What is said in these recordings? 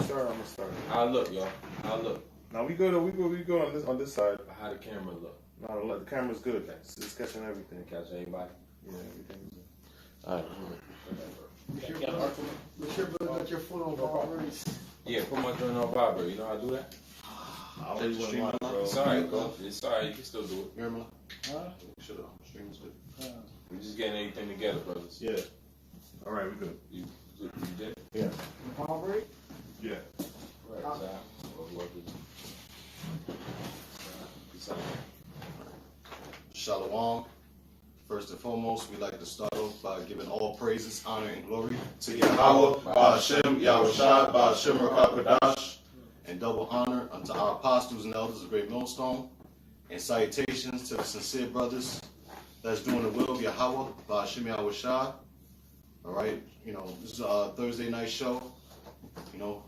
start? I'm gonna start. I'll look, y'all. I'll look. Now we go on this side. How the camera look? No, the camera's good. It's catching everything. Catch everybody. Yeah, everything's good. All right. Make sure you got your phone on vibrate. Yeah, put my joint on vibrate. You know how to do that? I'll let you stream it, bro. It's alright, bro. It's alright. You can still do it. You hear me? Huh? Should have. Stream's good. We just getting everything together, brothers. Yeah. All right, we good. You did? Yeah. Vibrate? Yeah. Right. Shalom. First and foremost, we'd like to start off by giving all praises, honor, and glory to Yahweh, Ba'ashem, Yahushua, Ba'ashem, Rakakadash, and double honor unto our apostles and elders of Great Millstone, and salutations to the sincere brothers that's doing the will of Yahweh, Ba'ashem, Yahushua. All right, this is a Thursday night show.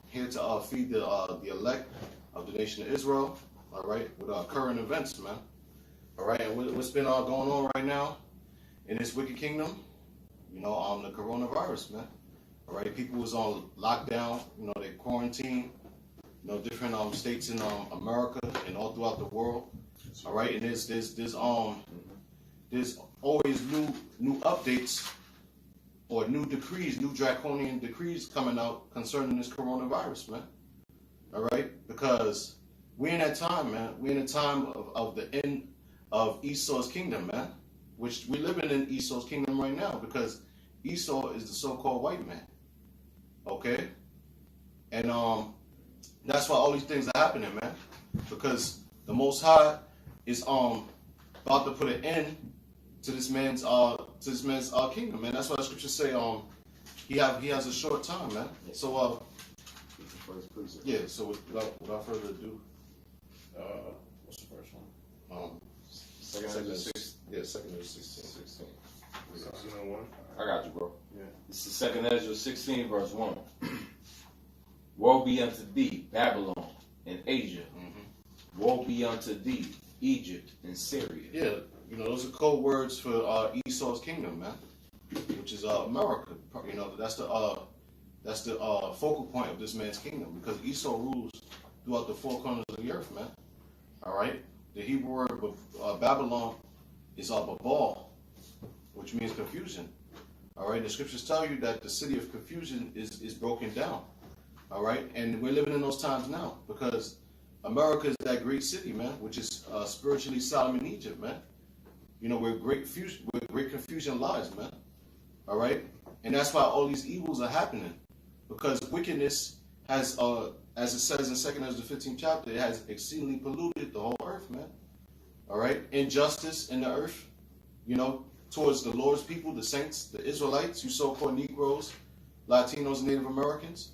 Here to feed the elect of the nation of Israel. All right, with our current events, man. All right, and what's been going on right now in this wicked kingdom? The coronavirus, man. All right, people was on lockdown. They quarantined. Different states in America and all throughout the world. All right, and there's always new updates or new decrees, new draconian decrees coming out concerning this coronavirus, man. All right, because we're in that time, man. We're in a time of the end of Esau's kingdom, man. Which we're living in Esau's kingdom right now, because Esau is the so-called white man. Okay, and that's why all these things are happening, man. Because the Most High is about to put an end to this man's kingdom, man. That's why the scriptures say he has a short time, man. So yeah. So without further ado, What's the first one? Second is 16. 16:1. I got you, bro. Yeah. This is 2 Ezra 16, verse 1. Woe be unto thee, Babylon and Asia. Mm-hmm. Woe be unto thee, Egypt and Syria. Yeah, those are code words for Esau's kingdom, man, which is America. That's the focal point of this man's kingdom, because Esau rules throughout the four corners of the earth, man. All right, the Hebrew word Babylon is Babal, which means confusion. All right, the scriptures tell you that the city of confusion is broken down. All right, and we're living in those times now, because America is that great city, man, which is spiritually Sodom and Egypt, man. Where great confusion lies, man. All right, and that's why all these evils are happening, because wickedness has, as it says in 2 Ezra 15th chapter, it has exceedingly polluted the whole earth, man. All right, injustice in the earth, towards the Lord's people, the saints, the Israelites, you so-called Negroes, Latinos, Native Americans.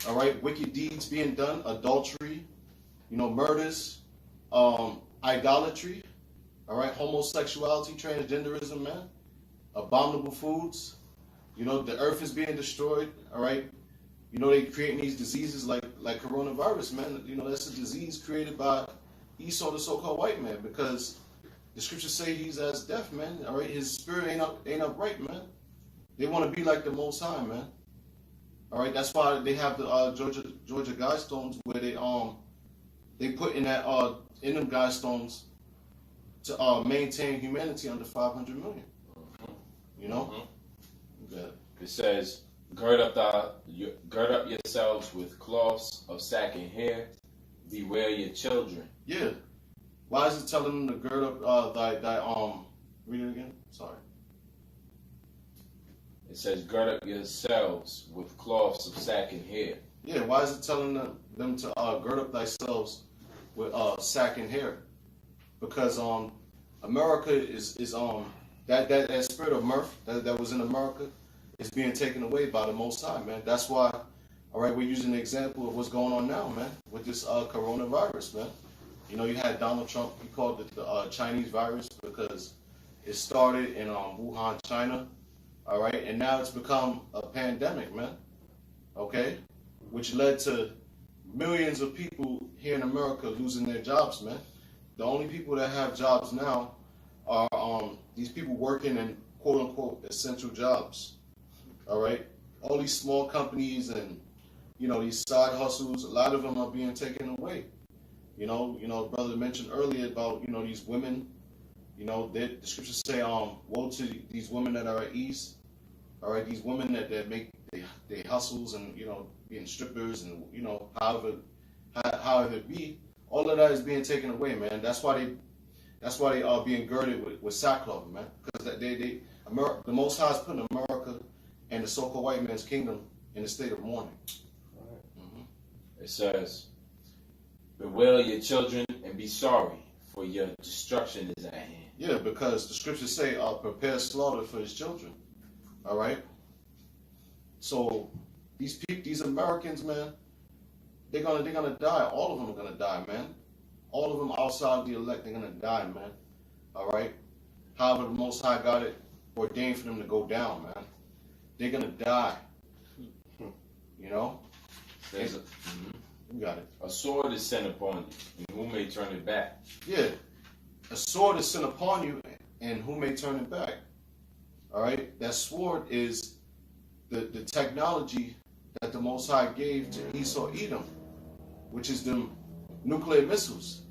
All right, wicked deeds being done, adultery, murders, idolatry, all right, homosexuality, transgenderism, man, abominable foods. The earth is being destroyed, all right. They creating these diseases like coronavirus, man. That's a disease created by Esau, the so-called white man, because the scriptures say he's as deaf, man. All right, his spirit ain't upright, man. They want to be like the Most High, man. All right, that's why they have the Georgia Guidestones, where they put in them Guidestones to maintain humanity under 500 million. Yeah. It says, gird up yourselves with cloths of sack and hair. Beware your children. Yeah. Why is it telling them to gird up read it again? Sorry. It says, gird up yourselves with cloths of sack and hair. Yeah, why is it telling them to gird up thyself with sack and hair? Because America is that spirit of mirth that was in America is being taken away by the Most High, man. That's why, all right, we're using the example of what's going on now, man, with this coronavirus, man. You had Donald Trump, he called it the Chinese virus because it started in Wuhan, China, all right, and now it's become a pandemic, man, okay, which led to millions of people here in America losing their jobs, man. The only people that have jobs now are these people working in quote-unquote essential jobs, all right? All these small companies and, these side hustles, a lot of them are being taken away. Brother mentioned earlier about, these women, the scriptures say, woe to these women that are at ease. All right, these women that make they hustles and, being strippers and, however it be, all of that is being taken away, man. That's why they are being girded with sackcloth, man. Because the Most High is putting America and the so-called white man's kingdom in a state of mourning. It says, bewail your children and be sorry, for your destruction is at hand. Yeah, because the scriptures say, prepare slaughter for his children. All right? So these Americans, man, they're gonna die. All of them are gonna die, man. All of them outside the elect, they're gonna die, man. All right? However, the Most High got it ordained for them to go down, man. They're gonna die. There's You got it. a sword is sent upon you, and who may turn it back? Yeah. A sword is sent upon you, and who may turn it back? All right? That sword is the technology that the Most High gave to Esau Edom, which is them nuclear missiles,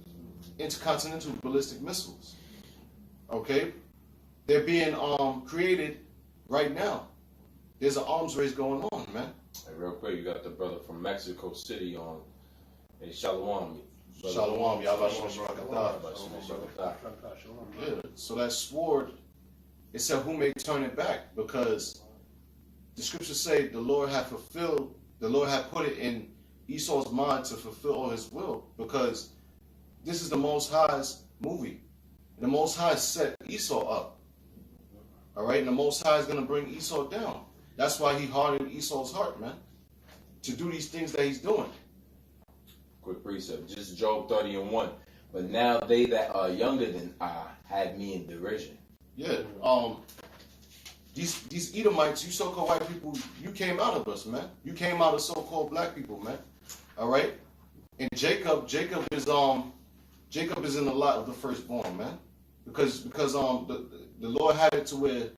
intercontinental ballistic missiles. Okay? They're being created right now. There's an arms race going on, man. Hey, real quick, you got the brother from Mexico City on. Hey, Shalom. Brother. Shalom, Yahweh Shalom. Shalom. Yeah. So that sword, it said, who may turn it back? Because the scriptures say the Lord had put it in Esau's mind to fulfill all his will. Because this is the Most High's movie. The Most High set Esau up. All right? And the Most High is going to bring Esau down. That's why he hardened Esau's heart, man, to do these things that he's doing. Quick precept, just Job 30:1. But now they that are younger than I had me in derision. Yeah. These Edomites, you so-called white people, you came out of us, man. You came out of so-called black people, man. All right? And Jacob is in the lot of the firstborn, man. Because the Lord had it to where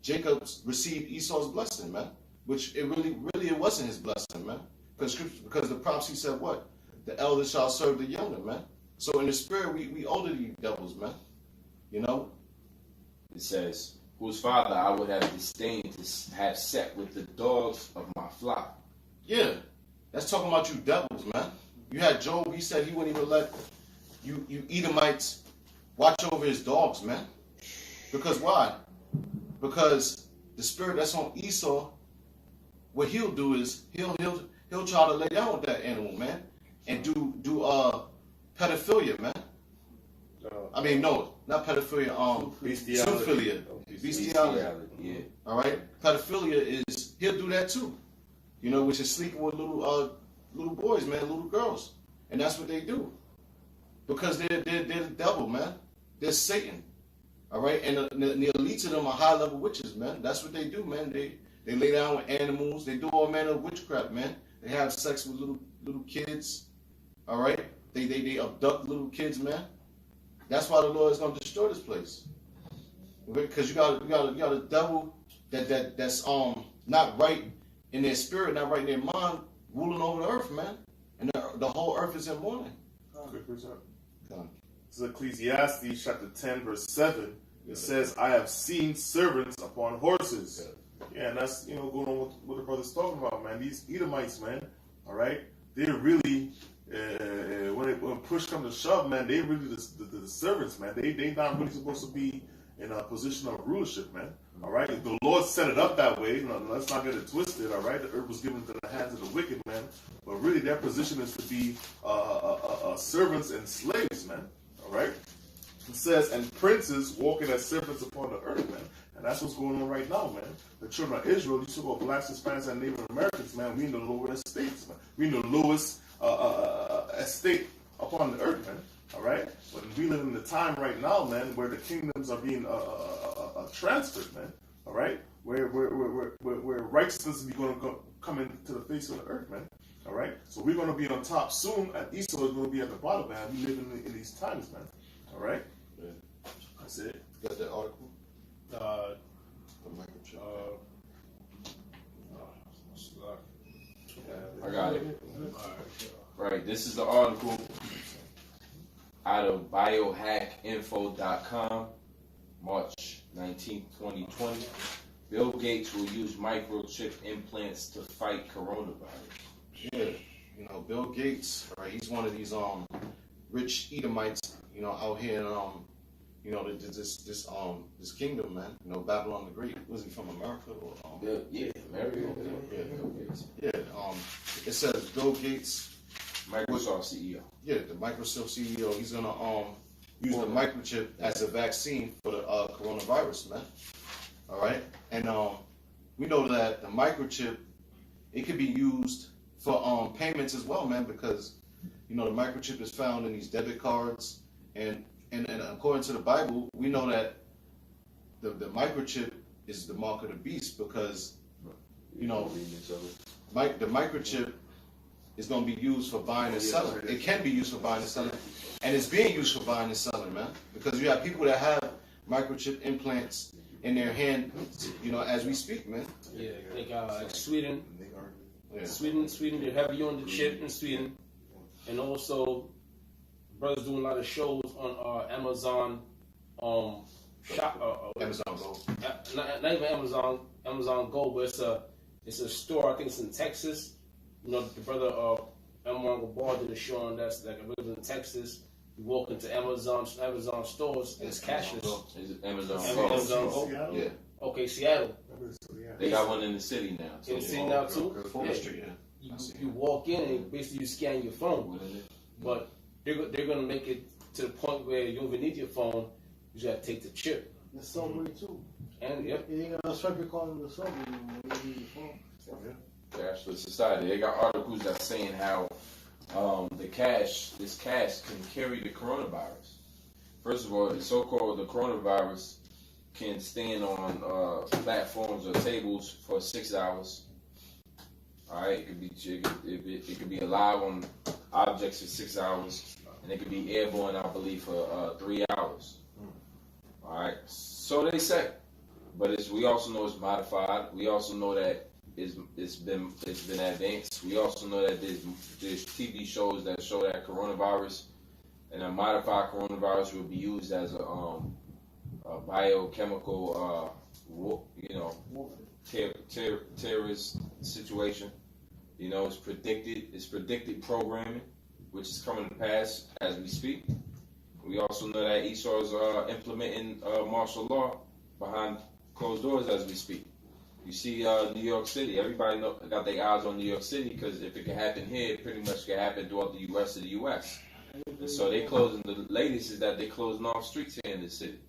Jacob received Esau's blessing, man. Which it really it wasn't his blessing, man. Because the prophecy said what? The elder shall serve the younger, man. So in the spirit, we older these devils, man. It says, whose father I would have disdained to have set with the dogs of my flock. Yeah. That's talking about you devils, man. You had Job, he said he wouldn't even let you Edomites watch over his dogs, man. Because why? Because the spirit that's on Esau, what he'll do is he'll try to lay down with that animal, man, and do pedophilia, man. I mean, no, not pedophilia. Zoophilia. Bestiality. Yeah. All right. Pedophilia is he'll do that too. Which is sleeping with little boys, man, little girls, and that's what they do. Because they're the devil, man. They're Satan. All right, and the elites of them are high-level witches, man. That's what they do, man. They lay down with animals. They do all manner of witchcraft, man. They have sex with little kids. All right, they abduct little kids, man. That's why the Lord is going to destroy this place. Because you got a devil that's not right in their spirit, not right in their mind, ruling over the earth, man. And the whole earth is in mourning. Quick precept. Come. This is Ecclesiastes chapter 10, verse 7. It says, I have seen servants upon horses. Yeah, and that's, going on with what the brother's talking about, man. These Edomites, man, all right, they're really, when push comes to shove, man, they really the servants, man. They not really supposed to be in a position of rulership, man. All right, the Lord set it up that way. Let's not get it twisted. All right, the earth was given to the hands of the wicked, man. But really, their position is to be servants and slaves, man. All right. It says, and princes walking as servants upon the earth, man. And that's what's going on right now, man. The children of Israel, these so-called blacks, Hispanics, and Native Americans, man, we in the lower estates, man. We in the lowest estate upon the earth, man. All right? But we live in the time right now, man, where the kingdoms are being transferred, man. All right? Where righteousness is going to come into the face of the earth, man. All right? So we're going to be on top soon, and Esau is going to be at the bottom, man. We live in these times, man. All right? Yeah. That's it. Got that article? I got it. Right, this is the article out of biohackinfo.com, March 19th, 2020. Bill Gates will use microchip implants to fight coronavirus. Yeah, you know, Bill Gates, right? He's one of these rich Edomites, you know, out here in you know, this kingdom, man. You know, Babylon the Great. Was he from America or America. It says Bill Gates, Microsoft CEO. yeah, the Microsoft CEO. He's gonna use the microchip as a vaccine for the coronavirus, man. All right, and we know that the microchip, it could be used for payments as well, man, because you know the microchip is found in these debit cards, and according to the Bible, we know that the microchip is the mark of the beast, because you know the microchip is going to be used for buying and selling. It can be used for buying and selling, and it's being used for buying and selling, man, because you have people that have microchip implants in their hand, you know, as we speak, man. Yeah, like Sweden. Yeah. Sweden, they're heavy on the chip in Sweden, and also brothers doing a lot of shows on Amazon, Amazon Go. not even Amazon Go, but it's a store. I think it's in Texas. You know, the brother Amazon Gabar did a show on that's like it was in Texas. You walk into Amazon stores and it's cashless. Is it Amazon Go? Yeah. Okay, Seattle. They got one in the city now. In the city now too. Fulton Street, You walk in and basically you scan your phone, but they're gonna make it to the point where you don't even need your phone. You just gotta take the chip. The subway too. And yep. You ain't gonna swipe your card in the subway anymore. You need your phone. Cashless society. They got articles that saying how this cash can carry the coronavirus. First of all, the so-called the coronavirus can stand on platforms or tables for 6 hours. All right, it could be alive on objects for 6 hours, and it could be airborne, I believe, for 3 hours. All right, so they say, but we also know it's modified. We also know that it's been advanced. We also know that there's TV shows that show that coronavirus and a modified coronavirus will be used as a biochemical, terrorist situation. You know, it's predicted programming, which is coming to pass as we speak. We also know that Esau is implementing martial law behind closed doors as we speak. You see New York City, everybody got their eyes on New York City, because if it can happen here, it pretty much can happen throughout the rest of the U.S. And so they closing, the latest is that they're closing off streets here in the city.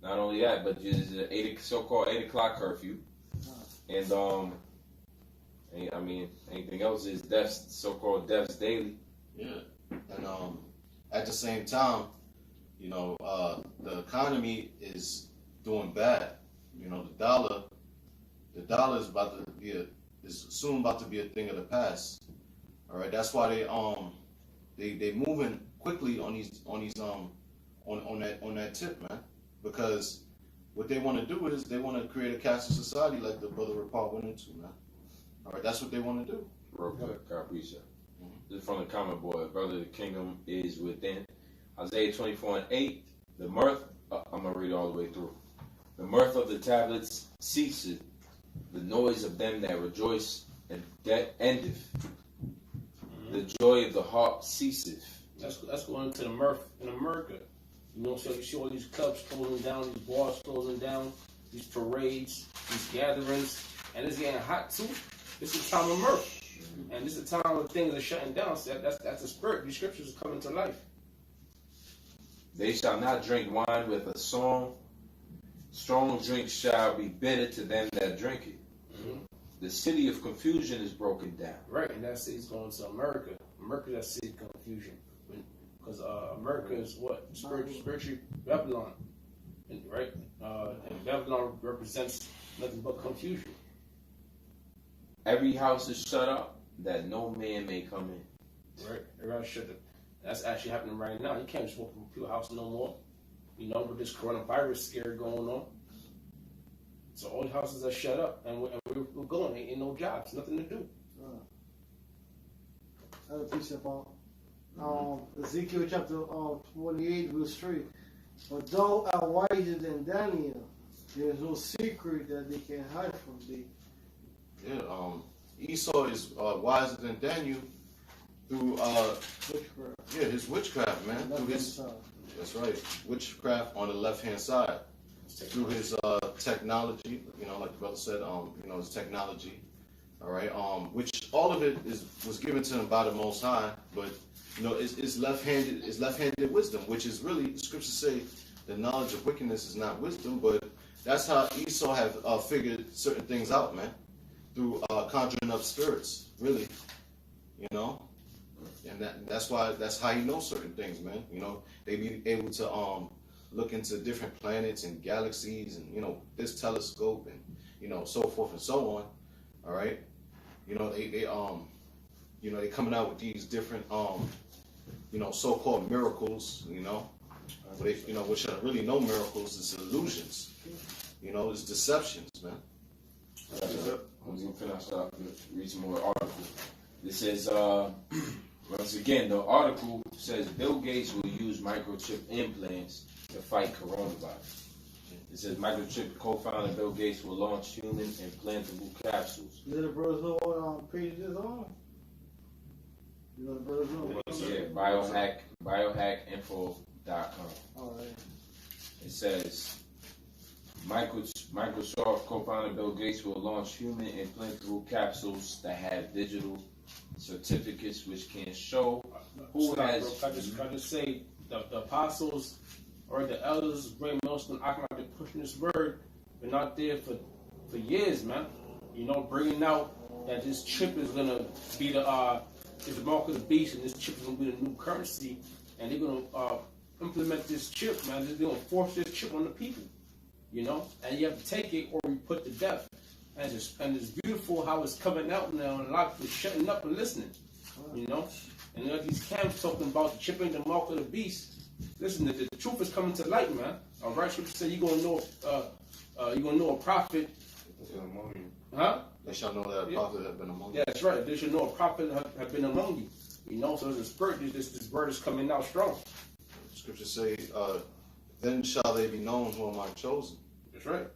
Not only that, but there's a so-called 8 o'clock curfew. And, I mean, anything else is deaths, so-called deaths daily. Yeah. And at the same time, you know, the economy is doing bad. You know, the dollar is about to be is soon about to be a thing of the past. All right, that's why they moving quickly on that tip, man. Because what they want to do is they want to create a cashless society like the brother Rapal went into, man. All right, that's what they want to do. Real quick, God appreciate. This is from the comment board. Brother, the kingdom is within. Isaiah 24:8. The mirth. I'm gonna read it all the way through. The mirth of the tablets ceaseth. The noise of them that rejoice and endeth. The joy of the heart ceaseth. That's going to the mirth in America. You know, so you see all these clubs closing down, these bars closing down, these parades, these gatherings, and it's getting hot too. This is a time of mirth, and this is a time when things are shutting down. So that's the spirit. These scriptures are coming to life. They shall not drink wine with a song. Strong drink shall be bitter to them that drink it. Mm-hmm. The city of confusion is broken down. Right, and that city's going to America. America, that city of confusion. Because America is what? Spiritually Babylon. Right? And Babylon represents nothing but confusion. Every house is shut up that no man may come in. Right? Everybody shut up. That's actually happening right now. You can't just walk into your house no more. You know, with this coronavirus scare going on. So all the houses are shut up, and we're going. Ain't no jobs, nothing to do. precept on Ezekiel chapter 28, verse 3. But thou art wiser than Daniel. There is no secret that they can hide from thee. Yeah, Esau is wiser than Daniel through Witchcraft. yeah, his witchcraft, man. Through his, that's right, witchcraft on the left-hand side. Through his technology, you know, like the brother said, you know, his technology, all right, which all of it was given to him by the Most High, but you know, it's left-handed wisdom, which is really, the scriptures say, the knowledge of wickedness is not wisdom, but that's how Esau have figured certain things out, man, through conjuring up spirits, really, you know, and that's how he knows certain things, man. You know, they be able to look into different planets and galaxies, and you know, this telescope, and you know, so forth and so on. All right, you know, you know, they coming out with these different you know, so-called miracles, you know, but they, you know, which are really no miracles, it's illusions, you know, it's deceptions, man. I'm just gonna finish up and read some more articles. It says, once again, the article says Bill Gates will use microchip implants to fight coronavirus. It says microchip co-founder Bill Gates will launch human implantable capsules. You know the brothers know what page this on? You know the brothers know? Yeah, biohackinfo.com. Alright. It says Microsoft co-founder Bill Gates will launch human implantable capsules that have digital certificates which can show who has. I just say the apostles or the elders, great Muslim, Ahmad, they're pushing this word, been out there for years, man. You know, bringing out that this chip is gonna be is the mark of the beast, and this chip is gonna be the new currency, and they're gonna implement this chip, man. They're gonna force this chip on the people, you know, and you have to take it or you put to death. And it's beautiful how it's coming out now, and a lot of people shutting up and listening, you know. And there are these camps talking about the chip ain't the mark of the beast. Listen, the truth is coming to light, man. All right, scripture say you're gonna know a prophet. Huh? They shall know that a prophet have been among you. Yeah, that's right. They should know a prophet have been among you. You know, so the spirit, this word is coming out strong. Scriptures say, then shall they be known who am I chosen. That's right.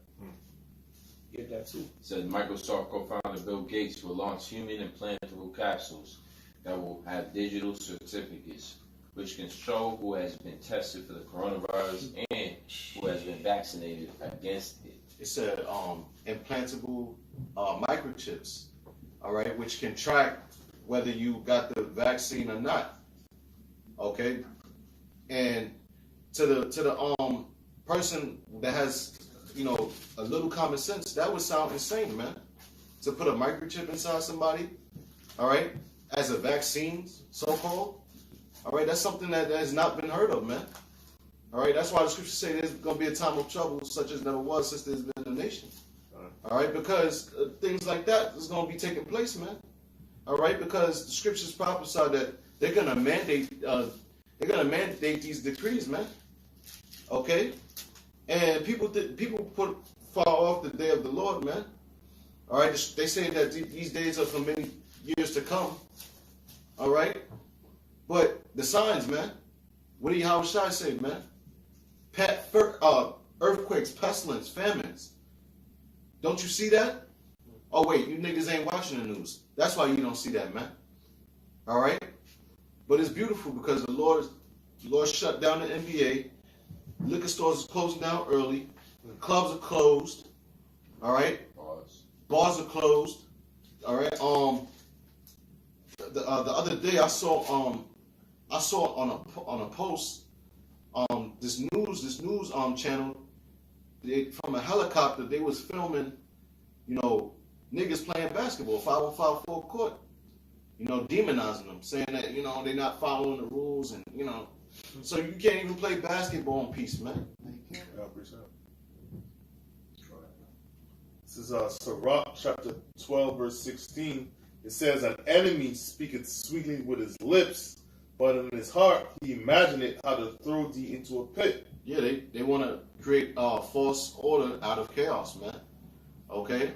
Get that too. It says Microsoft co-founder Bill Gates will launch human implantable capsules that will have digital certificates which can show who has been tested for the coronavirus and who has been vaccinated against it. It said implantable microchips, all right, which can track whether you got the vaccine or not. Okay, and to the person that has, you know, a little common sense, that would sound insane, man. To put a microchip inside somebody, all right, as a vaccine, so-called, all right, that's something that has not been heard of, man. All right, that's why the scriptures say there's going to be a time of trouble such as never was since there's been a nation. All right, because things like that is going to be taking place, man. All right, because the scriptures prophesy that they're going to mandate these decrees, man. Okay, and people put far off the day of the Lord, man. All right, they say that these days are for many years to come. All right, but the signs, man. What do Yahushua say, man? Earthquakes, pestilence, famines. Don't you see that? Oh wait, you niggas ain't watching the news. That's why you don't see that, man. All right, but it's beautiful because the Lord shut down the NBA. Liquor stores are closing down early. Clubs are closed. All right. Bars are closed. All right. The other day I saw on a post this news channel, from a helicopter they was filming, you know, niggas playing basketball 5-on-5 full court, you know, demonizing them, saying that, you know, they're not following the rules, and you know, so you can't even play basketball in peace, man. This is Sirach chapter 12 verse 16. It says, an enemy speaketh sweetly with his lips, but in his heart he imagineth how to throw thee into a pit. Yeah, they want to create false order out of chaos, man. Okay,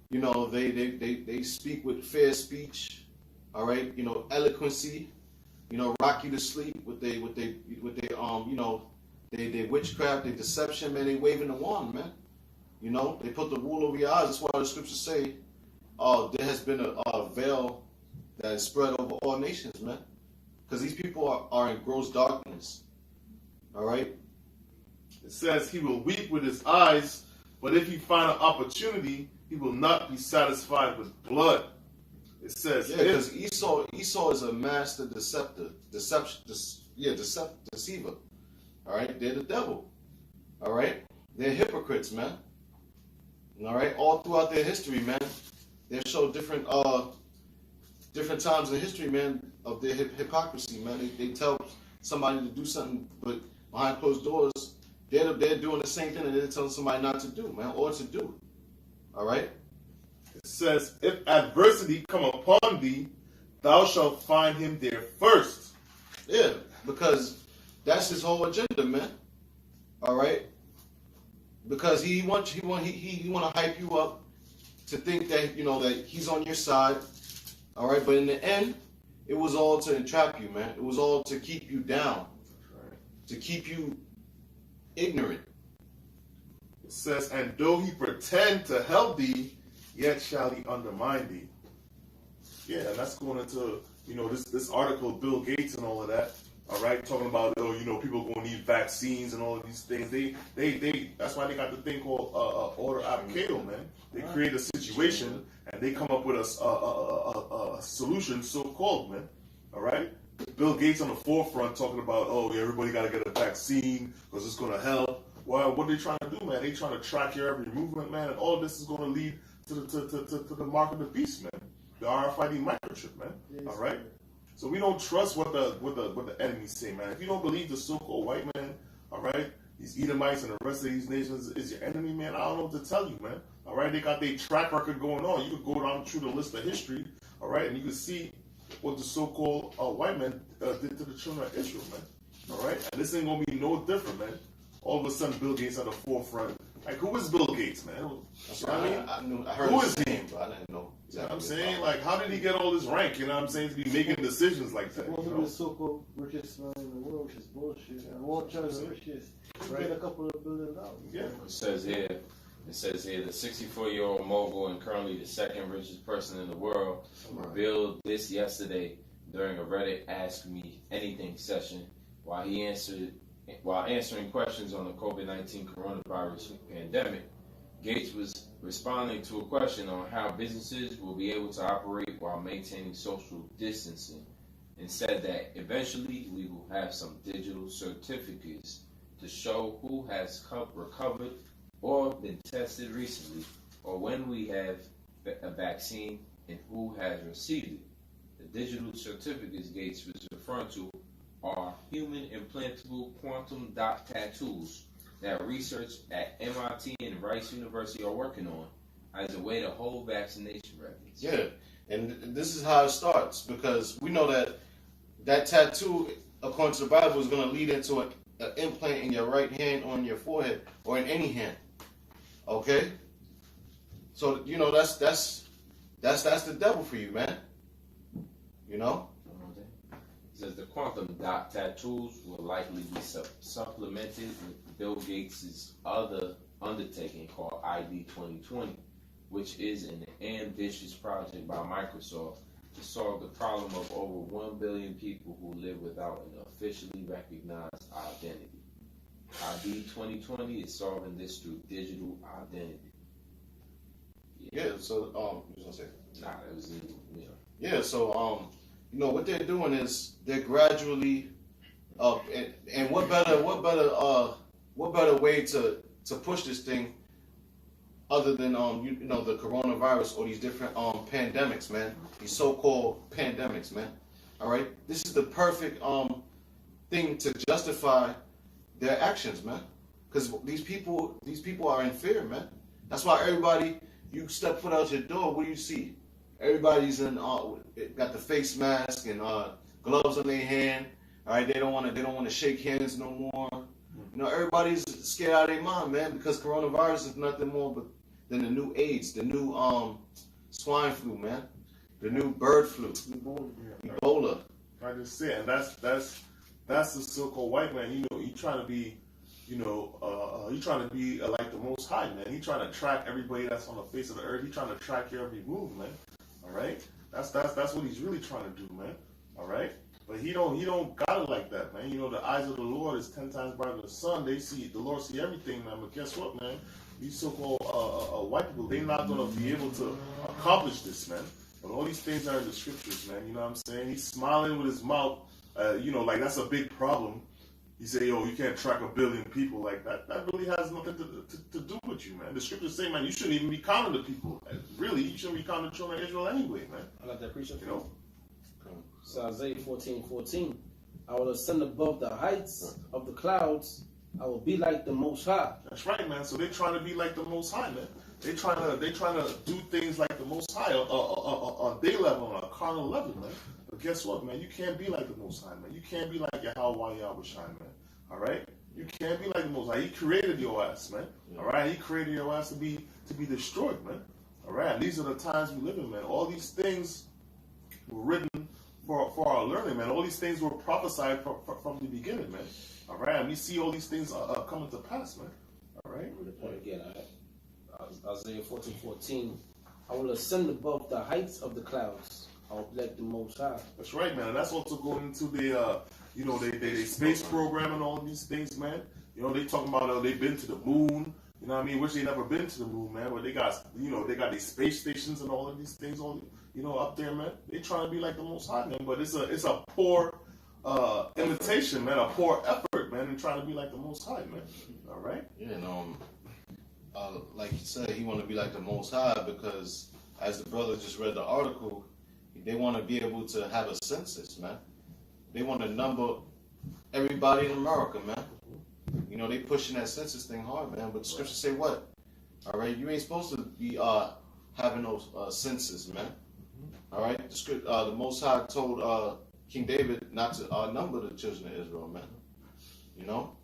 you know, they speak with fair speech, all right, eloquency, rock you to sleep with they witchcraft, their deception, man. They waving the wand, man. They put the wool over your eyes. That's why the scriptures say, there has been a veil that is spread over all nations, man. Because these people are in gross darkness. All right. It says he will weep with his eyes, but if he find an opportunity, he will not be satisfied with blood. It says, yeah, because Esau is a master deceiver. All right, they're the devil. All right, they're hypocrites, man. All right, all throughout their history, man, they show different times in history, man, of their hypocrisy, man. They tell somebody to do something, but behind closed doors, they're doing the same thing that they're telling somebody not to do, man, or to do. All right. It says, if adversity come upon thee, thou shalt find him there first. Yeah, because that's his whole agenda, man. All right. Because he want to hype you up to think that that he's on your side. All right, but in the end, it was all to entrap you, man. It was all to keep you down, to keep you ignorant. It says, and though he pretend to help thee, yet shall he undermine thee. Yeah, and that's going into this article, Bill Gates and all of that. All right, talking about people going to need vaccines and all of these things. They that's why they got the thing called Order Abcato, man. They create a situation and they come up with a solution, so called, man. All right, Bill Gates on the forefront talking about everybody got to get a vaccine because it's going to help. Well, what are they trying to do, man? They trying to track your every movement, man, and all of this is going to lead to the mark of the beast, man. The RFID microchip, man. Yes. All right. So we don't trust what the enemies say, man. If you don't believe the so-called white man, all right, these Edomites and the rest of these nations is your enemy, man, I don't know what to tell you, man. All right, they got their track record going on. You could go down through the list of history, all right, and you can see what the so-called white men did to the children of Israel, man. All right, and this ain't gonna be no different, man. All of a sudden, Bill Gates at the forefront. Like, who is Bill Gates, man? That's what I heard. Who is he? But I didn't know. You know what I'm saying? Like, how did he get all this rank? You know what I'm saying? To be making decisions like that. One of the so-called richest man in the world, which is bullshit. And Wall Street's richest. He Right. get a couple of $1 billion. Yeah. It says here, the 64-year-old mogul and currently the second richest person in the world revealed this yesterday during a Reddit Ask Me Anything session while answering questions on the COVID-19 coronavirus pandemic. Gates was responding to a question on how businesses will be able to operate while maintaining social distancing and said that eventually we will have some digital certificates to show who has recovered or been tested recently, or when we have a vaccine and who has received it. The digital certificates Gates was referring to are human implantable quantum dot tattoos that research at MIT and Rice University are working on as a way to hold vaccination records. Yeah, and this is how it starts, because we know that tattoo, according to the Bible, is going to lead into an implant in your right hand, on your forehead, or in any hand. Okay, so that's the devil for you, man. It says the quantum dot tattoos will likely be supplemented with Bill Gates' other undertaking called ID 2020, which is an ambitious project by Microsoft to solve the problem of over 1 billion people who live without an officially recognized identity. ID 2020 is solving this through digital identity. Yeah. So you was gonna say? Nah, it was Yeah. So what they're doing is they're gradually and what better way to push this thing other than the coronavirus or these different pandemics, man. These so-called pandemics, man. All right, this is the perfect thing to justify their actions, man. Because these people are in fear, man. That's why everybody, you step foot out your door, what do you see? Everybody's got the face mask and gloves on their hand. All right, they don't want to shake hands no more. Everybody's scared out of their mind, man, because coronavirus is nothing more than the new AIDS, the new swine flu, man. The new bird flu. Yeah. Ebola. I just say, and that's the so-called white man. You know, he trying to be, he trying to be like the Most High, man. He trying to track everybody that's on the face of the earth. He trying to track your every move, man. All right, that's what he's really trying to do, man. All right, but he don't got it like that, man. You know, the eyes of the Lord is 10 times brighter than the sun. The Lord see everything, man. But guess what, man? These so-called white people, they're not gonna be able to accomplish this, man. But all these things are in the scriptures, man. You know what I'm saying? He's smiling with his mouth. Like that's a big problem. He say, yo, you can't track 1 billion people like that. That really has nothing to do with you, man. The scriptures say, man, you shouldn't even be counting the people. Really, you shouldn't be counting the children of Israel anyway, man. I like that preacher. You know? So Isaiah 14:14. I will ascend above the heights of the clouds. I will be like the Most High. That's right, man. So they're trying to be like the Most High, man. They trying to do things like the Most High on their level, on a carnal level, man. But guess what, man? You can't be like the Most High, man. You can't be like Yahweh Yahushai, man. All right? You can't be like the Most High. He created your ass, man. All right? He created your ass to be destroyed, man. All right? And these are the times we live in, man. All these things were written for our learning, man. All these things were prophesied from the beginning, man. All right? And we see all these things coming to pass, man. All right? The point again, Isaiah 14:14. I will ascend above the heights of the clouds. I will be like the Most High. That's right, man. And that's also going into the, they space program and all these things, man. You know, they talking about they've been to the moon. You know what I mean? Which they never been to the moon, man. But they got, they got these space stations and all of these things, up there, man. They trying to be like the Most High, man. But it's a poor imitation, man. A poor effort, man, in trying to be like the Most High, man. All right? Yeah, and like you said, he want to be like the Most High because, as the brother just read the article, they want to be able to have a census, man. They want to number everybody in America, man. You know, they pushing that census thing hard, man. But the scriptures say what? All right, you ain't supposed to be having those census, man. All right, the Most High told King David not to number the children of Israel, man. You know.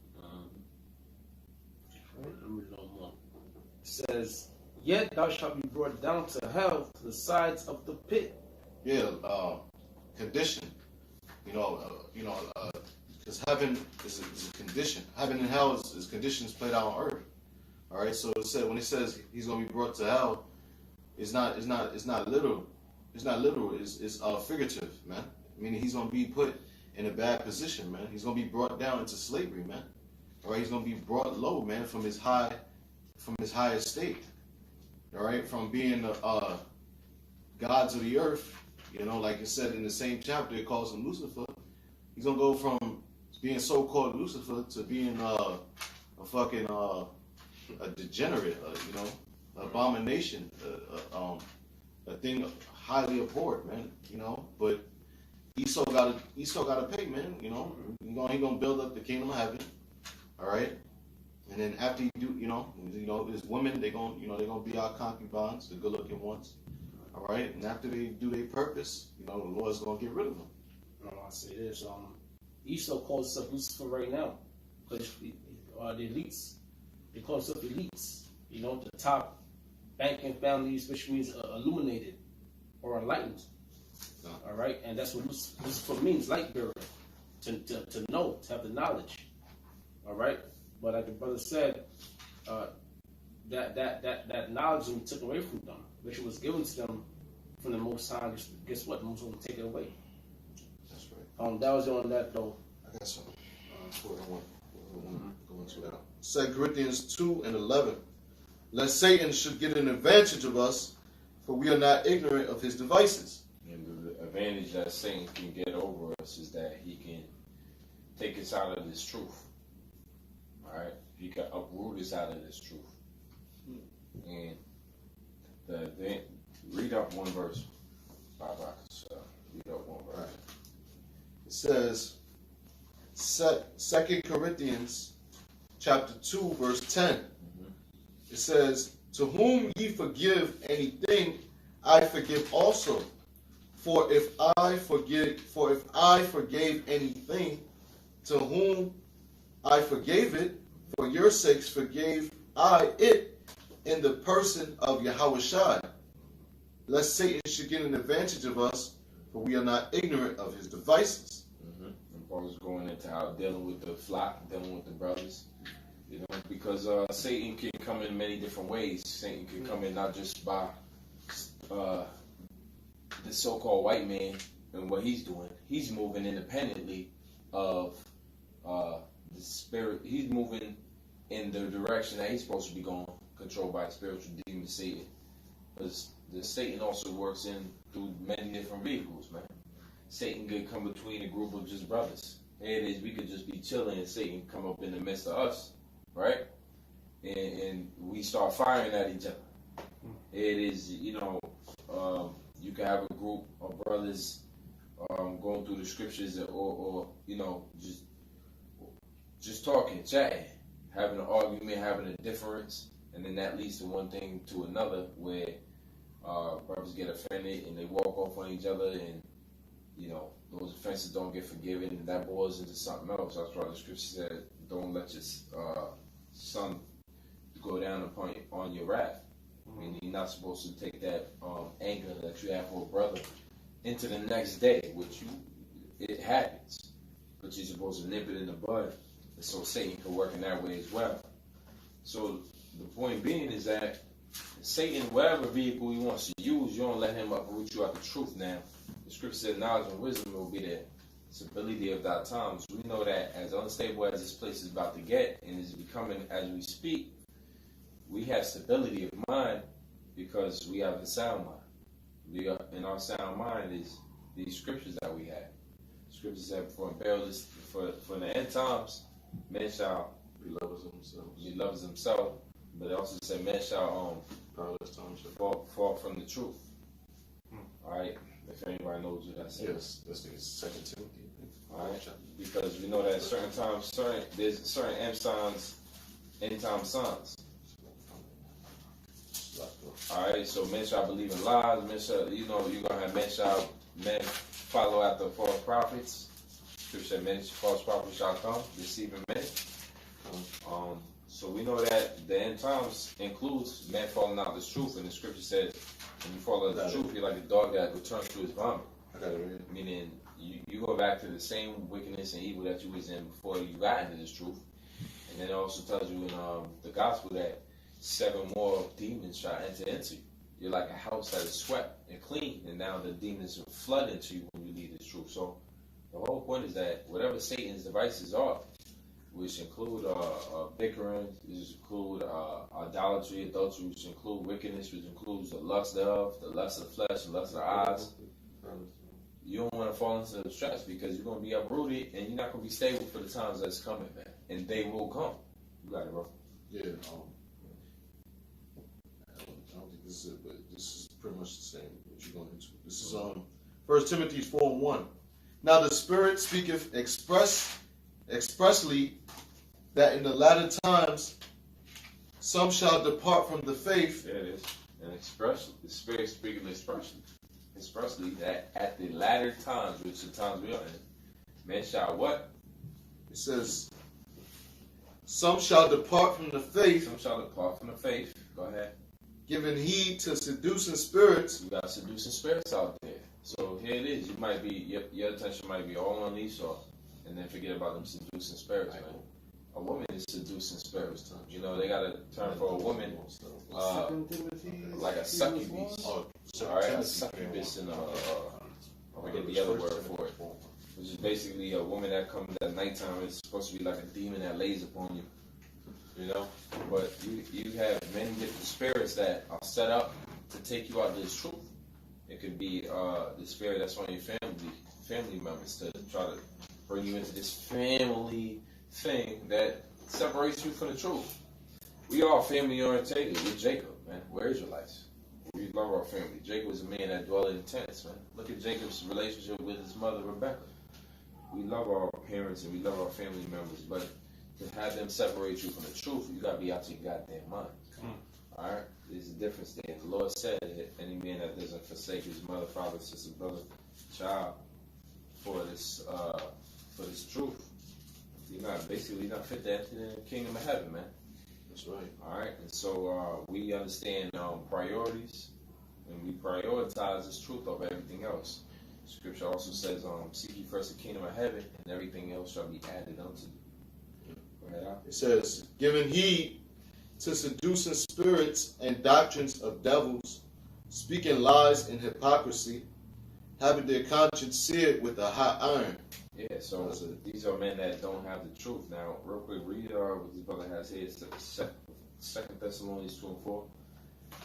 It says, "Yet thou shalt be brought down to hell, to the sides of the pit." Yeah, condition. Because heaven is a condition. Heaven and hell is conditions played out on earth. All right. So it said when it says he's going to be brought to hell, it's not literal. It's not literal. It's figurative, man. Meaning he's going to be put in a bad position, man. He's going to be brought down into slavery, man. All right. He's going to be brought low, man, from his high estate. All right. From being the gods of the earth. You know, like it said in the same chapter, it calls him Lucifer. He's gonna go from being so-called Lucifer to being a degenerate, abomination, a thing highly abhorred, man. You know, but Esau gotta pay, man. You know, he gonna build up the kingdom of heaven. All right, and then after you do, his women they're gonna be our concubines, the good-looking ones. All right, and after they do their purpose, the Lord's gonna get rid of them. I say this: Esau calls himself Lucifer right now, because the elites, they call themselves elites. You know, the top banking families, which means illuminated or enlightened. No. All right, and that's what Lucifer means: light bearer, to know, to have the knowledge. All right, but like the brother said, that knowledge was took away from them, which was given to them from the Most High. Guess what? The Most High will take it away. That's right. That was on that though. I got something. I want to go into that. 2 Corinthians 2:11. Lest Satan should get an advantage of us, for we are not ignorant of his devices. And the advantage that Satan can get over us is that he can take us out of this truth. All right, he can uproot us out of this truth. And read up one verse. Read up one verse. Right. It says, 2 Corinthians chapter 2, verse 10. Mm-hmm. It says, to whom ye forgive anything, I forgive also. For if I forgave anything, to whom I forgave it, for your sakes forgave I it in the person of Yahushua. lest Satan should get an advantage of us, for we are not ignorant of his devices. Mm-hmm. And Paul's going into how dealing with the flock, dealing with the brothers. You know, because Satan can come in many different ways. Satan can come in not just by the so-called white man and what he's doing. He's moving independently of the spirit. He's moving in the direction that he's supposed to be going, controlled by spiritual demon Satan. Because the Satan also works in through many different vehicles, man. Satan could come between a group of just brothers. Here it is, we could just be chilling and Satan come up in the midst of us, right? And we start firing at each other. It is, you know, you can have a group of brothers going through the scriptures or you know, just talking, chatting, having an argument, having a difference, and then that leads to one thing to another where brothers get offended and they walk off on each other, and you know those offenses don't get forgiven, and that boils into something else. That's why the scripture said, "Don't let your son go down on your wrath." Meaning you're not supposed to take that anger that you have for a brother into the next day, which it happens, but you're supposed to nip it in the bud, and so Satan can work in that way as well. So the point being is that Satan, whatever vehicle he wants to use, you don't let him uproot you out the truth. Now, the scripture said, knowledge and wisdom will be the stability of thy times. We know that as unstable as this place is about to get, and is becoming as we speak, we have stability of mind because we have a sound mind. And our sound mind is these scriptures that we have. Scriptures that for the end times, men shall Be lovers of themselves. be lovers of themselves, but it also said men shall fall from the truth. All right, if anybody knows what that says. Yes, that's the 2 Timothy. All right, because we know that at certain times, there's certain end time signs. All right, so men shall believe in lies. Men shall, you know, you're gonna have men follow after false prophets. Scripture said, "Men false prophets shall come, deceiving men." So we know that the end times includes men falling out of the truth, and the scripture says, when you fall out of the truth, you're like a dog that returns to his vomit. I got it right here. Meaning, you go back to the same wickedness and evil that you was in before you got into this truth. And then it also tells you in the gospel that 7 more demons shall enter into you. You're like a house that is swept and clean, and now the demons will flood into you when you leave this truth. So the whole point is that whatever Satan's devices are, which include bickering, which include idolatry, adultery, which include wickedness, which includes the lust thereof, the lust of the flesh, the lust of the eyes. You don't want to fall into the traps because you're going to be uprooted and you're not going to be stable for the times that's coming, man. And they will come. You got it, bro. Yeah. I don't think this is it, but this is pretty much the same. What you're going into. This is 1 Timothy 4:1. Now the Spirit speaketh expressly that in the latter times some shall depart from the faith. There it is. And expressly, the Spirit speaking expressly that at the latter times, which the times we are in, men shall what? It says, some shall depart from the faith. Some shall depart from the faith. Go ahead. Giving heed to seducing spirits. You got seducing spirits out there. So here it is. You might be your attention might be all on Esau, and then forget about them seducing spirits, man. A woman is seducing spirits. You know, they got a term for a woman, like a succubus. All right, a succubus, and I forget the other word for it, which is basically a woman that comes at nighttime. It's supposed to be like a demon that lays upon you. You know, but you have many different spirits that are set up to take you out of this truth. It could be the spirit that's on your family members to try to bring you into this family thing that separates you from the truth. We are family orientated. We're Jacob, man. We're Israelites. We love our family. Jacob was a man that dwelt in tents, man. Look at Jacob's relationship with his mother Rebecca. We love our parents and we love our family members, but to have them separate you from the truth, you gotta be out your goddamn mind. Alright? There's a difference there. The Lord said that any man that doesn't forsake his mother, father, sister, brother, child for this truth, you're not fit to enter the kingdom of heaven, man. That's right. Alright, and so we understand priorities, and we prioritize this truth over everything else. Scripture also says, seek ye first the kingdom of heaven, and everything else shall be added unto you. Go ahead, Al. It says, giving heed to seducing spirits and doctrines of devils, speaking lies and hypocrisy, having their conscience seared with a hot iron. Yeah, so these are men that don't have the truth. Now, real quick, read what this brother has here. It's 2 Thessalonians 2 and 4.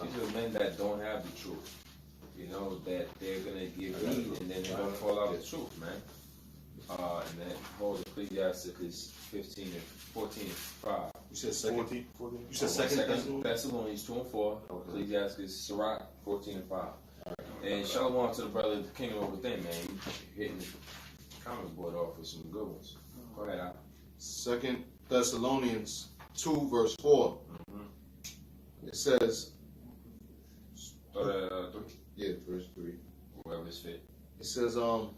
These are men that don't have the truth. You know, that they're going to give heed and then they're going to fall out of the truth, man. And then hold Ecclesiastes 15 and 14 and 5. You said second. 14. You said second Thessalonians 2 and 4. Ecclesiastes Sirach 14 and 5. And shalom to the brother of the kingdom of within, man. You hitting the comment board off with some good ones. Go ahead, Al. 2 Thessalonians 2 verse 4. It says, 3. yeah, verse 3. Whoever's fit. It says, 2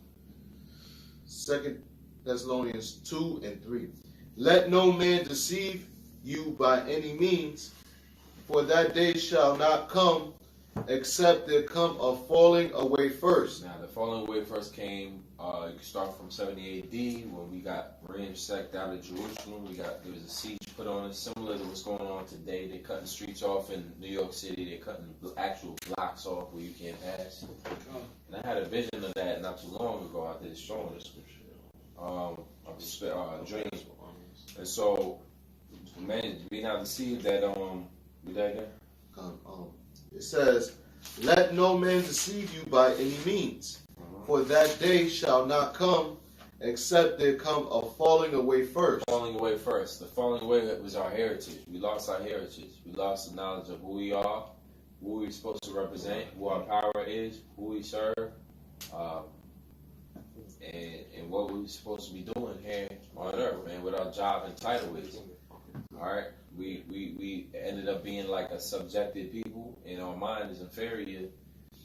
Thessalonians 2 and 3. Let no man deceive you by any means, for that day shall not come, except there come a falling away first. Now, the falling away first came, you can start from 70 AD, when we got ransacked out of Jerusalem. There was a siege put on it, similar to what's going on today. They're cutting streets off in New York City. They're cutting actual blocks off where you can't pass. And I had a vision of that not too long ago. I did a show in the scripture. Dreams. And so, man, be not deceived that, read that again? It says, let no man deceive you by any means, for that day shall not come, except there come a falling away first. Falling away first. The falling away was our heritage. We lost our heritage. We lost the knowledge of who we are, who we're supposed to represent, who our power is, who we serve, and what we're supposed to be doing here on earth, man, what our job and title is. Alright? We ended up being like a subjected people, and our mind is inferior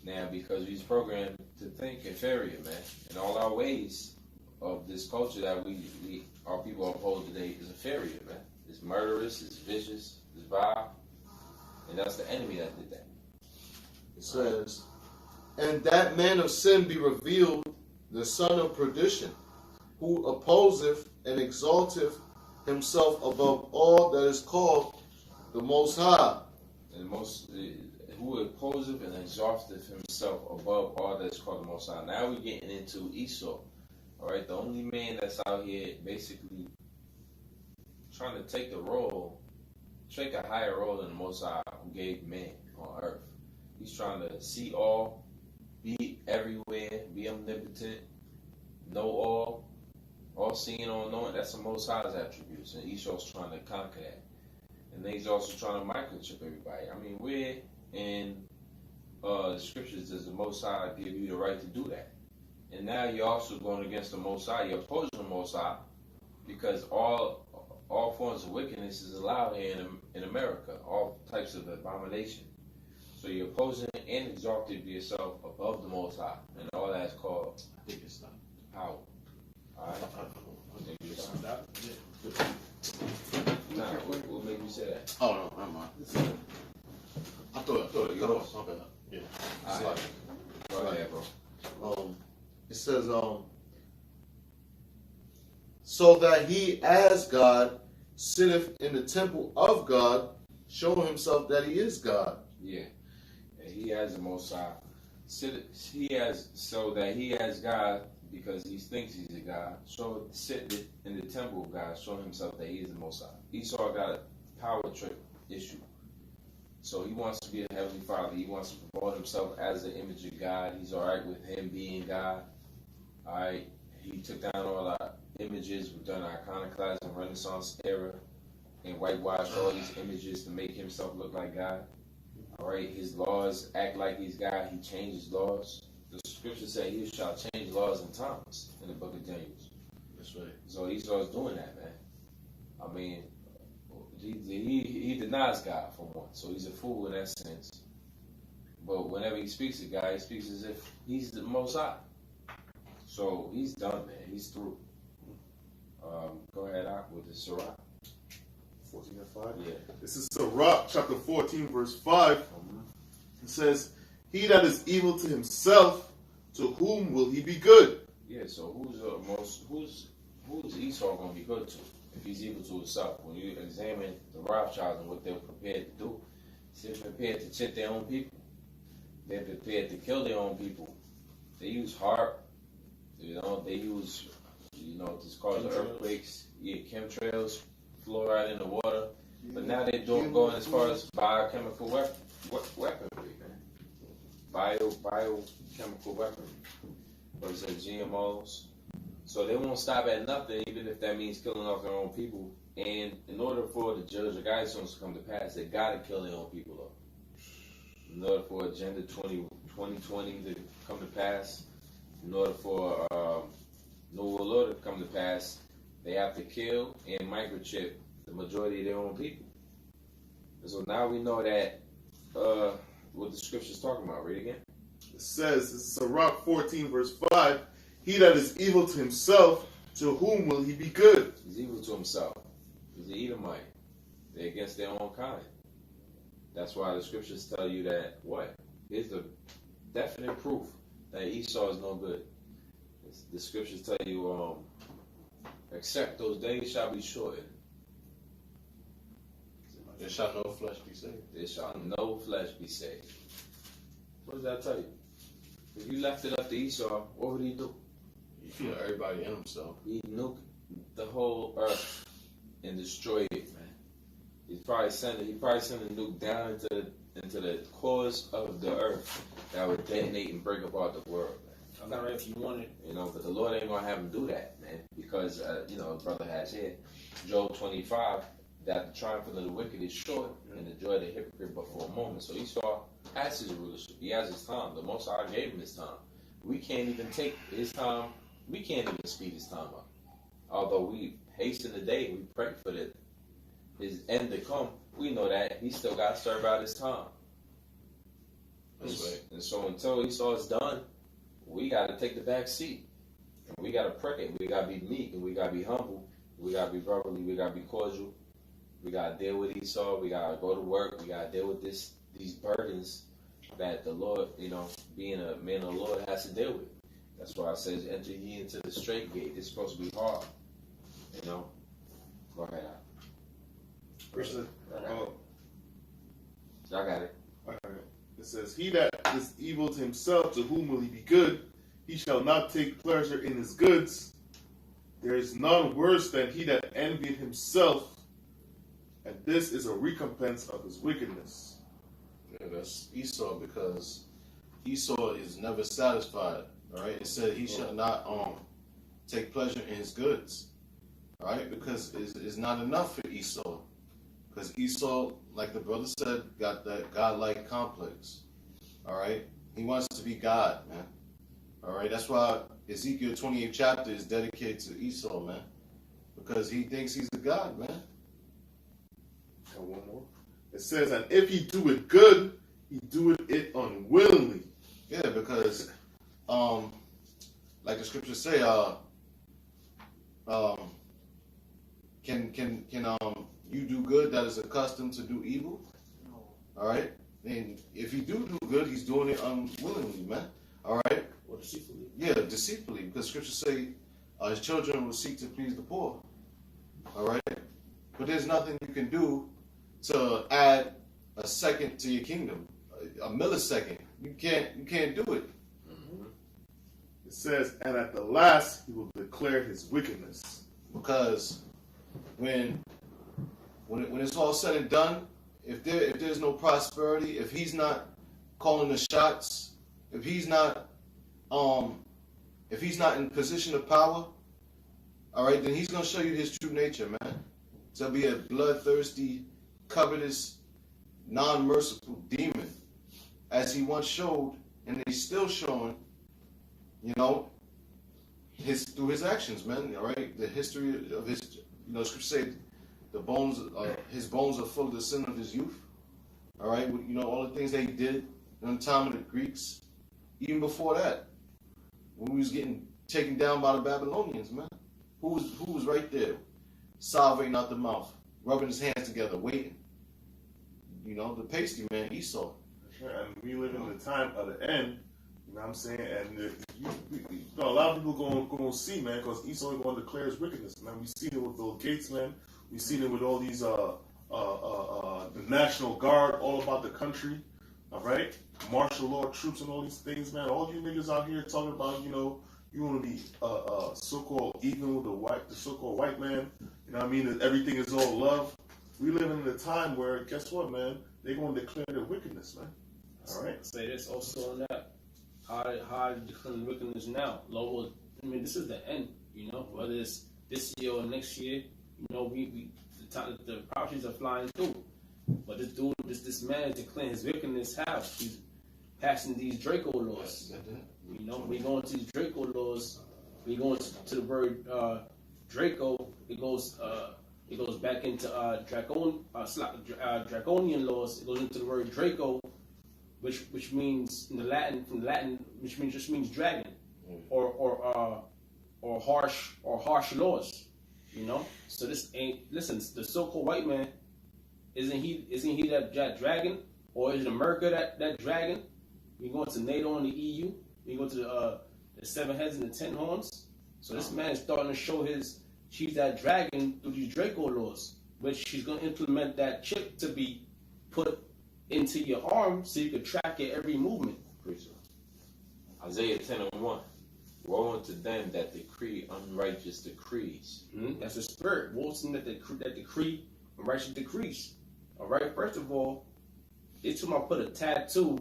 now because we was programmed to think inferior, man. And all our ways of this culture that our people uphold today is inferior, man. It's murderous, it's vicious, it's vile, and that's the enemy that did that. It says, and that man of sin be revealed, the son of perdition, who opposeth and exalteth himself above all that is called the Most High. And who opposeth and exalteth himself above all that is called the Most High. Now we're getting into Esau. Alright, the only man that's out here basically trying to take a higher role than the Most High who gave man on earth. He's trying to see all, be everywhere, be omnipotent, know all seeing, all knowing. That's the Most High's attributes, and Esau's trying to conquer that. And then he's also trying to microchip everybody. I mean, where in the scriptures does the Most High give you the right to do that? And now you're also going against the Most High. You're opposing the Most High because all forms of wickedness is allowed here in America, all types of abomination. So you're opposing and exalting yourself above the Most High, and all that's called power. All right. Nah, what made you say that? Oh, no, never mind. I thought it was. Okay. Yeah. All right. Go ahead, bro. It says, so that he as God sitteth in the temple of God, showing himself that he is God. Yeah. And he has the Most High. So that he has God because he thinks he's a God. So sit in the temple of God, showing himself that he is the Most High. Esau got a power trip issue. So he wants to be a heavenly father. He wants to promote himself as the image of God. He's all right with him being God. All right. He took down all our images. We've done our iconoclasm, Renaissance era, and whitewashed all these images to make himself look like God. All right. His laws act like he's God. He changes laws. The scripture says he shall change laws and times in the book of Daniel. That's right. So Esau's doing that, man. I mean, he denies God for one, so he's a fool in that sense. But whenever he speaks to God, he speaks as if he's the Most High. So he's done, man. He's through. Go ahead out with the Sirach. 14 and 5? Yeah. This is Sirach chapter 14, verse 5. It says, he that is evil to himself, to whom will he be good? Yeah, so who's Esau gonna be good to if he's evil to himself? When you examine the Rothschilds and what they're prepared to do, they're prepared to cheat their own people. They're prepared to kill their own people. They use HAARP, they use, this causes earthquakes, chemtrails, fluoride in the water. But now they're going as far as biochemical weaponry, man. Biochemical weaponry. What is it, GMOs? So they won't stop at nothing, even if that means killing off their own people. And in order for the judge of guidance to come to pass, they gotta kill their own people though. In order for Agenda 2020 to come to pass, in order for New World Order to come to pass, they have to kill and microchip the majority of their own people. And so now we know that what the scripture's talking about. Read again. It says, this is Sirach 14 verse 5, he that is evil to himself, to whom will he be good? He's evil to himself. He's an Edomite. They're against their own kind. That's why the scriptures tell you that, what? Here's the definite proof that Esau is no good. The scriptures tell you, except those days shall be shortened. There shall no flesh be saved. There shall no flesh be saved. What does that tell you? If you left it up to Esau, what would he do? You feel everybody in himself. He'd nuke the whole earth and destroy it, man. He'd probably send a nuke down into the cores of the earth that would detonate and break apart the world, man. Not right if you want it. But the Lord ain't gonna have him do that, man, because the brother has here, Job 25, that the triumph of the wicked is short, and the joy of the hypocrite but for a moment. So Esau has his rulership. He has his time. The Most High gave him his time. We can't even take his time. We can't even speed his time up. Although we hasten the day, we pray for his end to come. We know that he still got to serve out his time. That's right. And so until Esau is done, we got to take the back seat. And we got to pray. We got to be meek, and we got to be humble. We got to be brotherly. We got to be cordial. We got to deal with Esau. We got to go to work. We got to deal with these burdens that the Lord, being a man of the Lord, has to deal with. That's why it says, enter ye into the straight gate. It's supposed to be hard. Go ahead. Y'all got it. All right. It says, he that is evil to himself, to whom will he be good? He shall not take pleasure in his goods. There is none worse than he that envied himself, and this is a recompense of his wickedness. Yeah, that's Esau, because Esau is never satisfied. All right, it said he shall not take pleasure in his goods. All right, because it's not enough for Esau. Because Esau, like the brother said, got that godlike complex. All right, he wants to be God, man. All right, that's why Ezekiel 28th chapter is dedicated to Esau, man, because he thinks he's a god, man. And one more. It says, and if he do it good, he doeth it unwillingly. Yeah, because like the scriptures say, can you do good that is accustomed to do evil? No. All right, and if you do good, he's doing it unwillingly, man. All right. Or deceitfully. Yeah, deceitfully, because scriptures say his children will seek to please the poor. All right, but there's nothing you can do to add a second to your kingdom, a millisecond. You can't do it. Mm-hmm. It says, and at the last he will declare his wickedness. Because when it's all said and done, if there's no prosperity, if he's not calling the shots, if he's not in position of power, all right, then he's gonna show you his true nature, man. To be a bloodthirsty, covetous, non-merciful demon, as he once showed, and he's still showing, through his actions, man. All right, the history of his, scripture say, his bones are full of the sin of his youth. All right, all the things that he did in the time of the Greeks, even before that, when we was getting taken down by the Babylonians, man. Who was right there, salivating out the mouth, rubbing his hands together, waiting. The pasty man, Esau. And we live in the time of the end. You know what I'm saying? And a lot of people going to see, man, because Esau is going to declare his wickedness, man. We seen it with Bill Gates, man. We seen it with all these the National Guard all about the country, all right? Martial law troops and all these things, man. All you niggas out here talking about, you know, you want to be so-called even with the so-called white man. You know what I mean? That everything is all love. We live in a time where, guess what, man? They're going to declare their wickedness, man. All right? Say this also on that. How are declaring wickedness now? Lord, I mean, this is the end, you know, whether it's this year or next year, you know, the prophecies are flying through. But this dude, this man is declaring his wickedness how? He's passing these Draco laws. You know, we go into these Draco laws, we go to the word Draco, it goes back into draconian laws, it goes into the word Draco, which means in the Latin, which means dragon, or harsh laws, you know. So this ain't, listen, the so-called white man, isn't he that dragon, or is it America that dragon? We go to NATO and the EU, we go to the 7 heads and the 10 horns. So this man is starting to show she's that dragon through these Draco laws, which she's going to implement that chip to be put into your arm so you can track your every movement. Isaiah 10:1. Woe unto them that decree unrighteous decrees. That's the spirit. Woe to them that decree unrighteous decrees. All right. First of all, it's talking about put a tattoo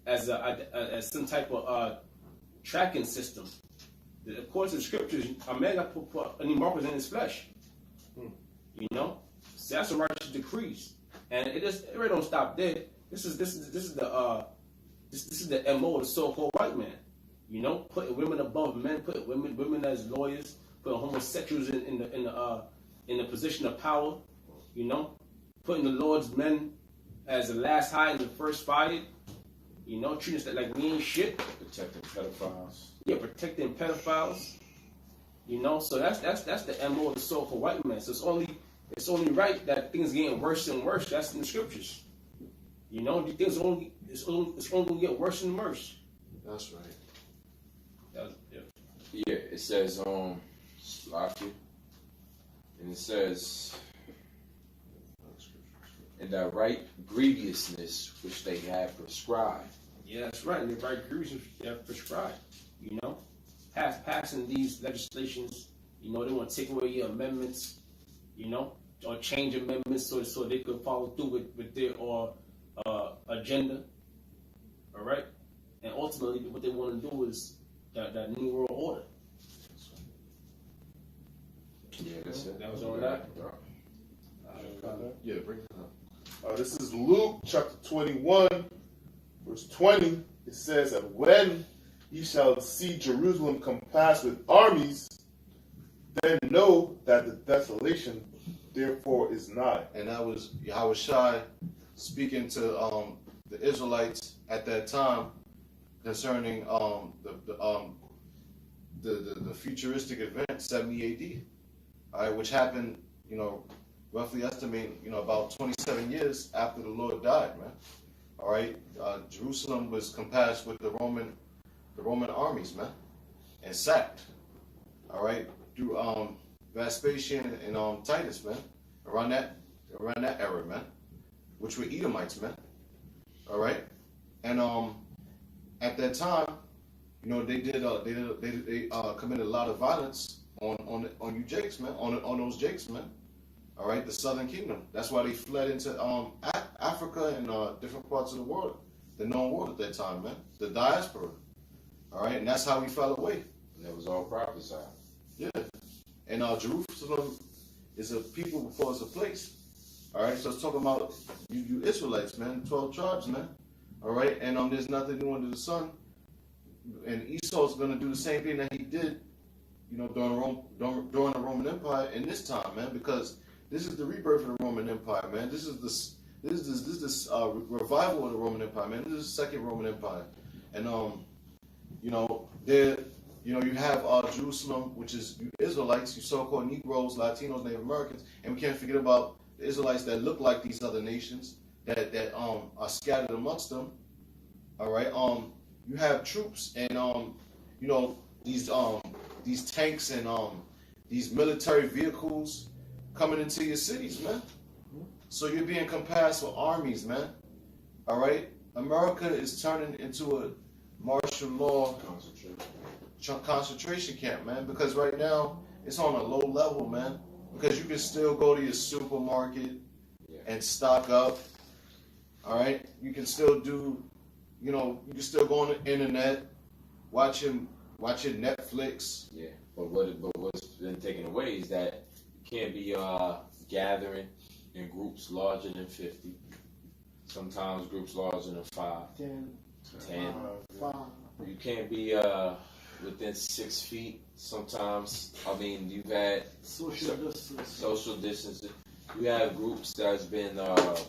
as some type of tracking system. According to the scriptures, a man got to put any markers in his flesh. You know, so that's the righteous decrees, and it really don't stop there. This is the MO of the so-called white man. You know, putting women above men, putting women as lawyers, putting homosexuals in the position of power. You know, putting the Lord's men as the last hired and the first fired. You know, treating us like we ain't shit. Protecting pedophiles. Yeah, protecting pedophiles. You know, so that's the MO of the so-called white man. So it's only right that things getting worse and worse. That's in the scriptures. You know, things it's only gonna get worse and worse. That's right. Yeah, it says Slovakia, and it says, and that right grievousness which they have prescribed. Yeah, that's right. And the right grievousness they have prescribed. You know, passing these legislations. You know, they want to take away your amendments. You know, or change amendments so they could follow through with their agenda. All right, and ultimately, what they want to do is that new world order. Yeah, that's it. That was on that. Yeah, bring it up. This is Luke chapter 21, verse 20. It says, "And when ye shall see Jerusalem compassed with armies, then know that the desolation therefore is nigh." And that was Yahushua speaking to the Israelites at that time concerning the futuristic event 70 AD, all right, which happened, you know, roughly estimating, you know, about 27 years after the Lord died, man. All right, Jerusalem was compassed with the Roman armies, man, and sacked. All right, through Vespasian and Titus, man, around that era, man, which were Edomites, man. All right, and at that time, you know, they committed a lot of violence on you Jakes, man, on those Jakes, man. All right, the Southern Kingdom. That's why they fled into Africa and different parts of the world, the known world at that time, man, the diaspora. All right, and that's how we fell away. And that was all prophesied. Yeah, and Jerusalem is a people before it's a place. All right, so it's talking about you Israelites, man, 12 tribes, man. All right, and there's nothing new under the sun. And Esau's going to do the same thing that he did, you know, during the Roman Empire in this time, man, because this is the rebirth of the Roman Empire, man. This is this revival of the Roman Empire, man. This is the second Roman Empire, and you know, you have Jerusalem, which is you Israelites, you so-called Negroes, Latinos, Native Americans, and we can't forget about the Israelites that look like these other nations, that are scattered amongst them. All right. You have troops and you know, these tanks and these military vehicles coming into your cities, man. So you're being compassed with armies, man. All right. America is turning into a martial law concentration camp, man. Because right now it's on a low level, man. Because you can still go to your supermarket and stock up. All right. You can still do, you know, you can still go on the internet, watching Netflix. Yeah, but what's been taken away is that you can't be gathering in groups larger than 50. Sometimes groups larger than 5, 10. 5. You can't be within 6 feet. Sometimes, I mean, you've had social distancing. You have groups that's been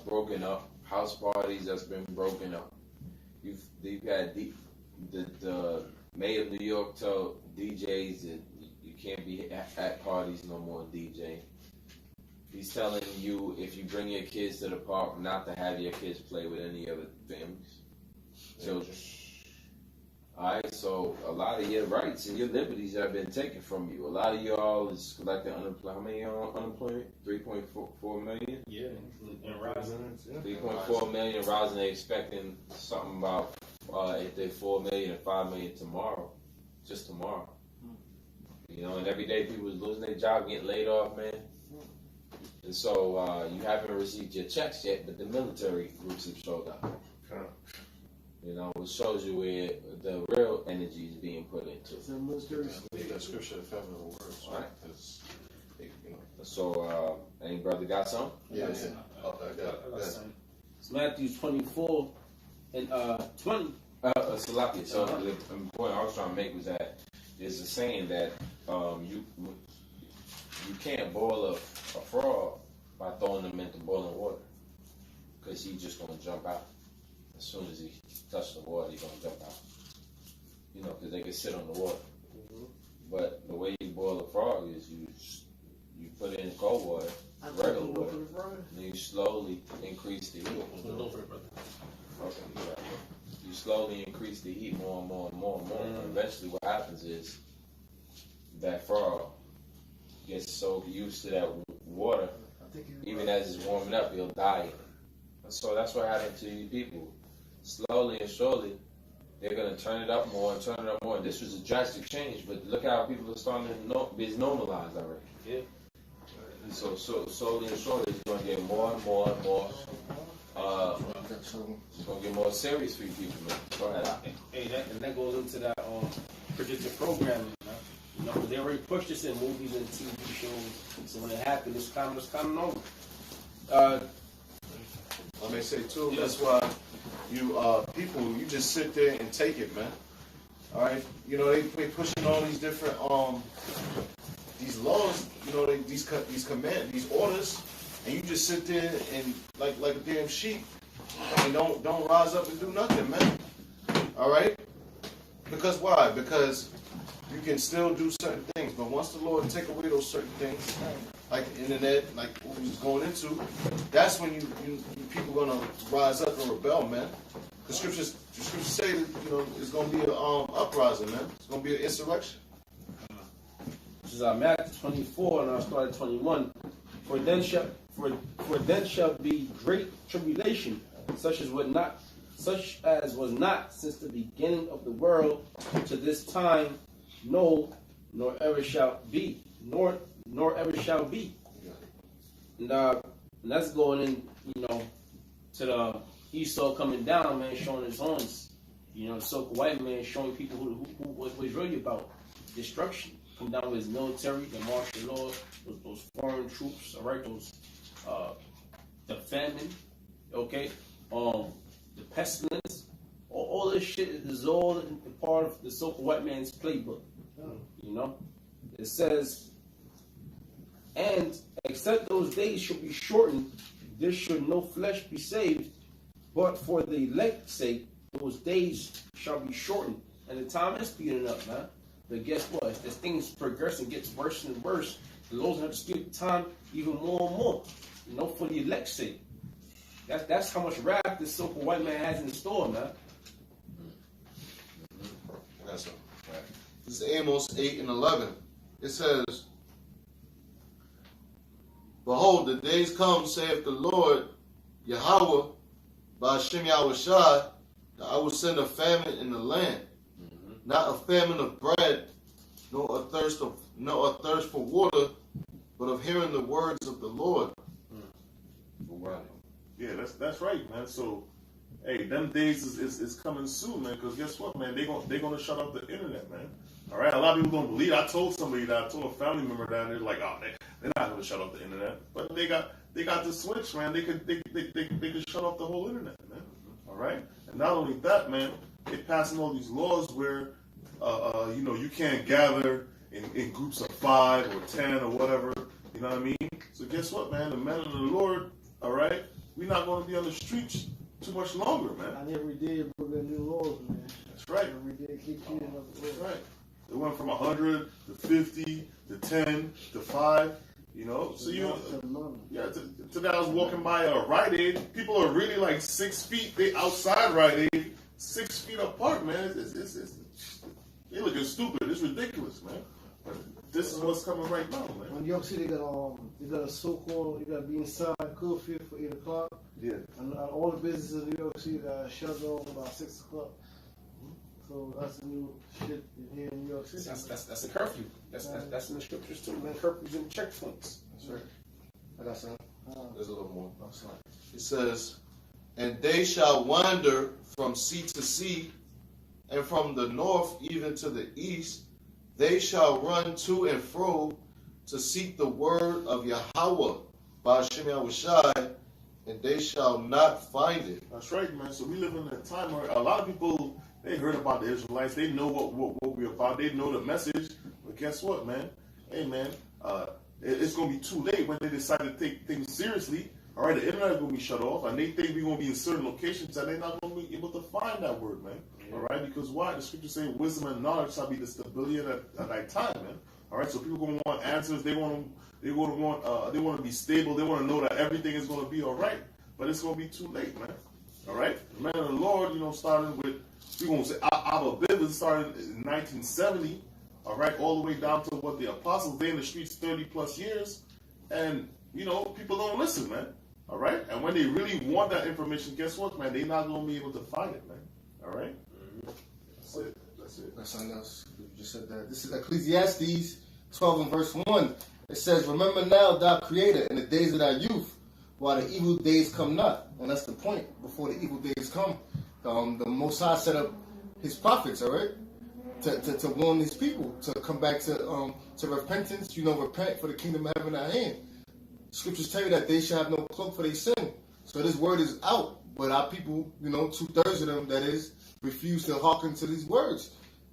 broken up, house parties that's been broken up. You've had the mayor of New York told DJs that you can't be at parties no more, DJ. He's telling you if you bring your kids to the park not to have your kids play with any other families, children. Alright, so a lot of your rights and your liberties have been taken from you. A lot of y'all is collecting unemployment. How many y'all unemployment? 3.4 million? Yeah, and rising. 3.4 million rising. They expecting something about if they 4 million and 5 million tomorrow. Just tomorrow. You know, and every day people is losing their job, getting laid off, man. And so you haven't received your checks yet, but the military groups have showed up. You know, which shows you where the real energy is being put into. That scripture, the feminine words, right? Because, you know. So, any brother got some? Yeah. Okay, I got it. It's Matthew 24 and 20. Salaki. So the point I was trying to make was that there's a saying that you can't boil a frog by throwing them into boiling water, because he's just gonna jump out as soon as he touches the water. He's gonna jump out. You know, because they can sit on the water. But the way you boil a frog is you put it in cold water, regular water, and then you slowly increase the heat. Okay, you slowly increase the heat more and more and more and more. And eventually what happens is that frog gets so used to that water, even as it's warming up, he'll die. So that's what happened to you people. Slowly and surely, they're going to turn it up more and turn it up more. And this was a drastic change, but look how people are starting to be normalized already. Yeah. And so slowly and surely, it's going to get more and more and more. It's going to get more serious for you people, man. Go ahead. Hey, that goes into that predictive programming, man. You know, they already pushed this in movies and TV shows. So when it happened, it's kind of normal. Let me say too, that's why you people, you just sit there and take it, man. All right, you know they pushing all these different these laws, you know, these commands, these orders, and you just sit there and like a damn sheep and don't rise up and do nothing, man. All right, because why? Because you can still do certain things, but once the Lord take away those certain things, like the internet, like what we was going into, that's when you people gonna rise up and rebel, man. The scriptures say that, you know, it's gonna be an uprising, man. It's gonna be an insurrection. This is Matthew 24, and I'll start at 21. For then shall be great tribulation, such as was not since the beginning of the world to this time, no, nor ever shall be, nor ever shall be. And that's going in, you know, to the Esau coming down, man, showing his horns. You know, the so-called white man showing people what he's really about. Destruction. Come down with his military, the martial law, those foreign troops, all right, the famine, okay, the pestilence, all this shit is all part of the so-called white man's playbook. You know, it says, and except those days should be shortened, there should no flesh be saved, but for the elect's sake, those days shall be shortened. And the time is speeding up, man. But guess what? As things progress and gets worse and worse, the Lord's going to have to speed the time even more and more, you know, for the elect's sake. That's how much wrath this so-called white man has in store, man. That's all. Right. This is Amos 8:11. It says, "Behold, the days come, saith the Lord Yahweh, by Hashem Yahushai, that I will send a famine in the land, not a famine of bread, nor a thirst for water, but of hearing the words of the Lord." Wow. Yeah, that's right, man. So, hey, them days is coming soon, man. Because guess what, man? They're gonna shut off the internet, man. All right. A lot of people don't believe. I told somebody that. I told a family member that. And they're like, oh, they're not gonna shut off the internet. But they got the switch, man. They could shut off the whole internet, man. All right. And not only that, man, they're passing all these laws where, you can't gather in groups of 5 or 10 or whatever. You know what I mean? So guess what, man? The men of the Lord, all right, we're not going to be on the streets too much longer, man. And every day we're going to new laws, man. That's right. Every day keep changing up the laws. That's right. It went from 100 to 50 to 10 to 5. You know, so today I was walking by a Rite Aid. People are really like 6 feet. They outside Rite Aid, 6 feet apart, man. They looking stupid. It's ridiculous, man. But this is what's coming right now, man. In New York City, they got a so-called, you got to be inside curfew for 8 o'clock. Yeah. And all the businesses in New York City got shut down about 6 o'clock. So that's the new shit here in New York City. That's a curfew. That's in the scriptures too, man. Curfews and checkpoints. That's right. I got something. There's a little more. It says, "And they shall wander from sea to sea, and from the north even to the east. They shall run to and fro to seek the word of Yahweh by Hashem Yahushai, and they shall not find it." That's right, man. So we live in a time where a lot of people, they heard about the Israelites. They know what we're about. They know the message. But guess what, man? Hey, man, it's going to be too late when they decide to take things seriously. All right, the internet is going to be shut off, and they think we're going to be in certain locations and they're not going to be able to find that word, man. All right, because why? The scriptures say wisdom and knowledge shall be the stability at that time, man. All right, so people going to want answers. They want to be stable. They want to know that everything is going to be all right. But it's going to be too late, man. All right, the man of the Lord, starting with, we're going to say Abba Bivens started in 1970. All right, all the way down to what the apostles, they in the streets 30 plus years, and people don't listen, man. All right, and when they really want that information, guess what, man? They're not going to be able to find it, man. All right. That's it. That's something else. You just said that. This is Ecclesiastes 12 and verse 1. It says, "Remember now thy Creator in the days of thy youth, while the evil days come not." And that's the point. Before the evil days come, the Most High set up His prophets, all right, to warn His people to come back to repentance. Repent, for the kingdom of heaven at hand. Scriptures tell you that they shall have no cloak for their sin. So this word is out, but our people, 2/3 of them, that is, refuse to hearken to these words,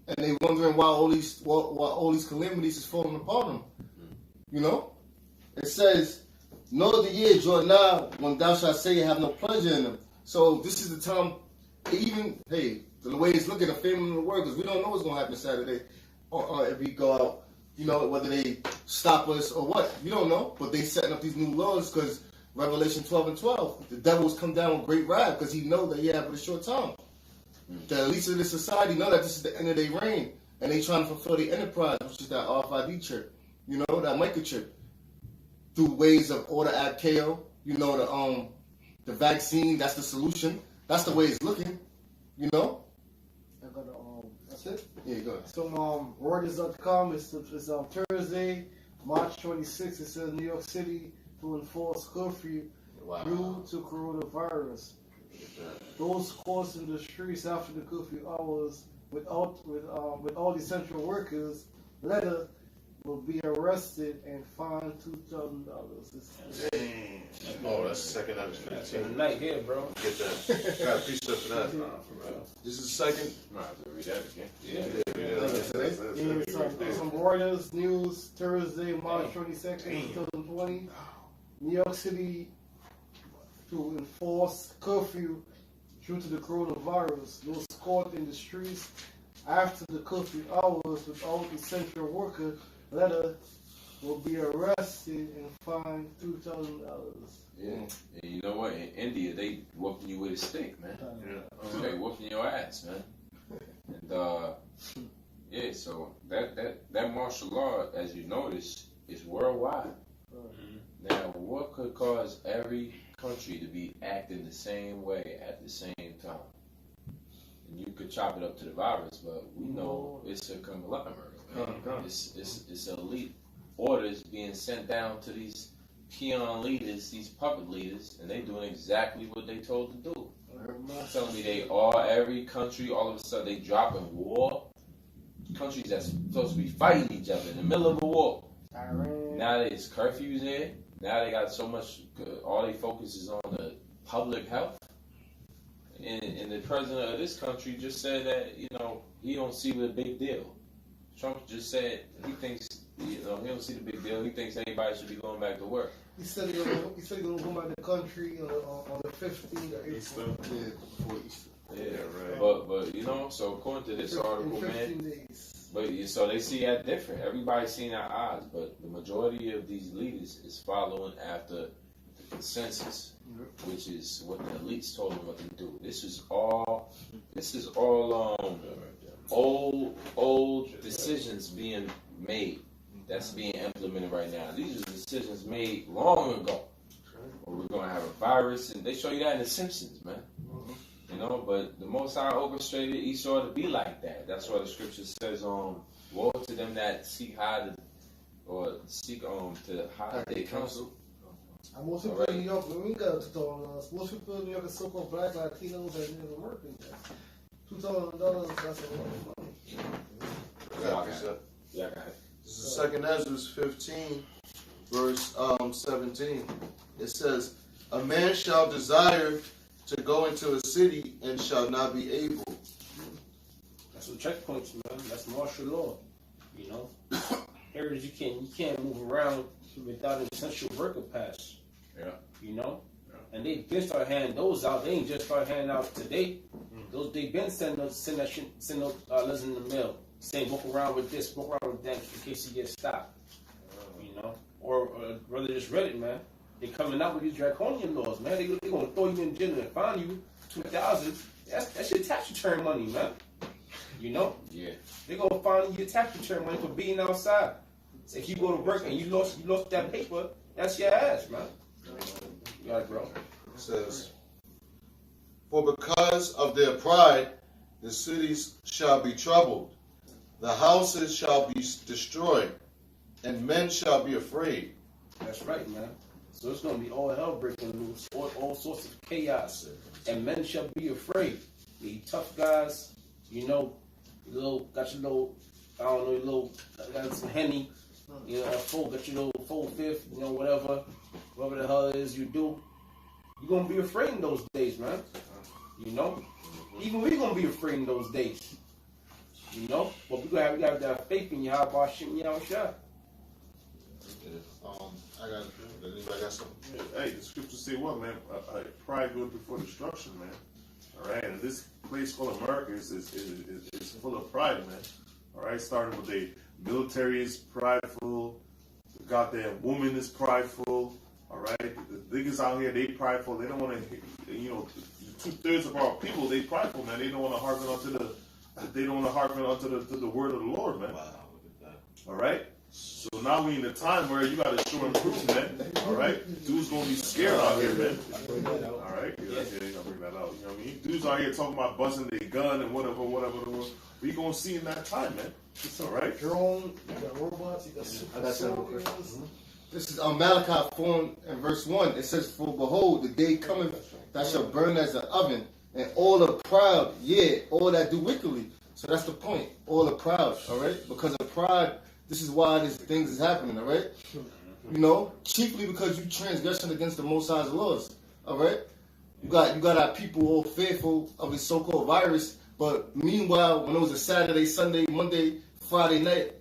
and they wondering why all these calamities is falling upon them. It says, "Know the year draw nigh when thou shalt say you have no pleasure in them." So this is the time. Even the way it's looking, a famine in the world, because we don't know what's going to happen Saturday, or if we go out. Whether they stop us or what, you don't know. But they setting up these new laws because Revelation 12 and 12, the devils come down with great wrath because he know that he have but a short time. The elites of this society know that this is the end of their reign, and they trying to fulfill the enterprise, which is that RFID chip, that microchip, through ways of order ad KO, the vaccine. That's the solution. That's the way it's looking. That's it. Yeah, go ahead. So Reuters.com is on Thursday, March 26th. It says New York City to enforce curfew due to coronavirus. Those caught in the streets after the curfew hours with all essential workers later will be arrested and fined $2,000. Dang. Oh, that's the second out of That's 15. a night here, bro. Get that. Got a precept for that. This is the second. I have to read that again. Some Reuters News, Thursday, March 22nd, 2020. New York City to enforce curfew due to the coronavirus. Those caught in the streets after the curfew hours without essential worker letter will be arrested and fined $2,000. Yeah. And you know what? In India, they whooping you with a stick, man. They whooping your ass, man. And yeah, so that martial law, as you notice, is worldwide. Now, what could cause every country to be acting the same way at the same time? And you could chop it up to the virus, but we know it's a conglomerate. It's elite orders being sent down to these peon leaders, these puppet leaders, and they doing exactly what they told to do. Telling me every country, all of a sudden they dropping war. Countries that's supposed to be fighting each other in the middle of a war. Now there's curfews there. Now they got so much, all they focus is on the public health. And the president of this country just said that, he don't see the big deal. Trump just said he thinks, he don't see the big deal. He thinks everybody should be going back to work. He said he's going to go back to the country on the 15th of April. Yeah, before Easter. Yeah, right. But so according to this article, man, days. so they see that different. Everybody's seeing our odds, but the majority of these leaders is following after the consensus, which is what the elites told them what to do. This is all old decisions being made that's being implemented right now. These are decisions made long ago. We're gonna have a virus, and they show you that in The Simpsons, man. But the Most High orchestrated Esau to be like that. That's why the scripture says, woe to them that seek to hide their counsel. And most people in New York, when we got $2,000, most people in New York are so-called black Latinos and Native Americans. $2,000, that's a lot of money. Yeah, go ahead. This is 2nd Ezra 15, verse 17. It says, a man shall desire to go into a city and shall not be able. That's what checkpoints, man. That's martial law. Areas you can't move around without an essential worker pass. Yeah. And they been start handing those out. They ain't just start handing out today. Those they been send those letters in the mail saying walk around with this, walk around with that in case you get stopped. Or rather just read it, man. They coming out with these draconian laws, man. They gonna throw you in jail and fine you $2,000. That's your tax return money, man. Yeah. They gonna fine you your tax return money for being outside. So if you go to work and you lost that paper, that's your ass, man. You got it, bro. It says, for because of their pride, the cities shall be troubled, the houses shall be destroyed, and men shall be afraid. That's right, man. So it's going to be all hell breaking loose, all sorts of chaos, and men shall be afraid. The tough guys, got your little, got some Henny, got your little full fifth, whatever the hell it is you do. You're going to be afraid in those days, man. Even we're going to be afraid in those days. But we got to have that faith in Yahweh Hashem Yahushua. I got something. Hey, the scriptures say what, man? Pride goes before destruction, man. All right, and this place called America is full of pride, man. All right, starting with the military is prideful, the goddamn woman is prideful. All right, the niggas out here, they prideful. They don't want to, 2/3 of our people, they prideful, man. They don't want to hearken onto the word of the Lord, man. Wow, look at that. All right. So now we in a time where you got to show improvement, all right? Dudes gonna be scared out here, man. All right, yeah, you gotta bring that out. You know what I mean? Dudes out here talking about busting their gun and whatever. We gonna see in that time, man. All right. Drone, you got robots, you got super soldiers. This is Malachi 4 and verse 1. It says, for behold, the day cometh that shall burn as an oven, and all the proud, all that do wickedly. So that's the point. All the proud, all right? Because of pride, this is why these things is happening, all right? Chiefly because you transgression against the Most High's laws, all right? You got our people all fearful of this so-called virus, but meanwhile, when it was a Saturday, Sunday, Monday, Friday night,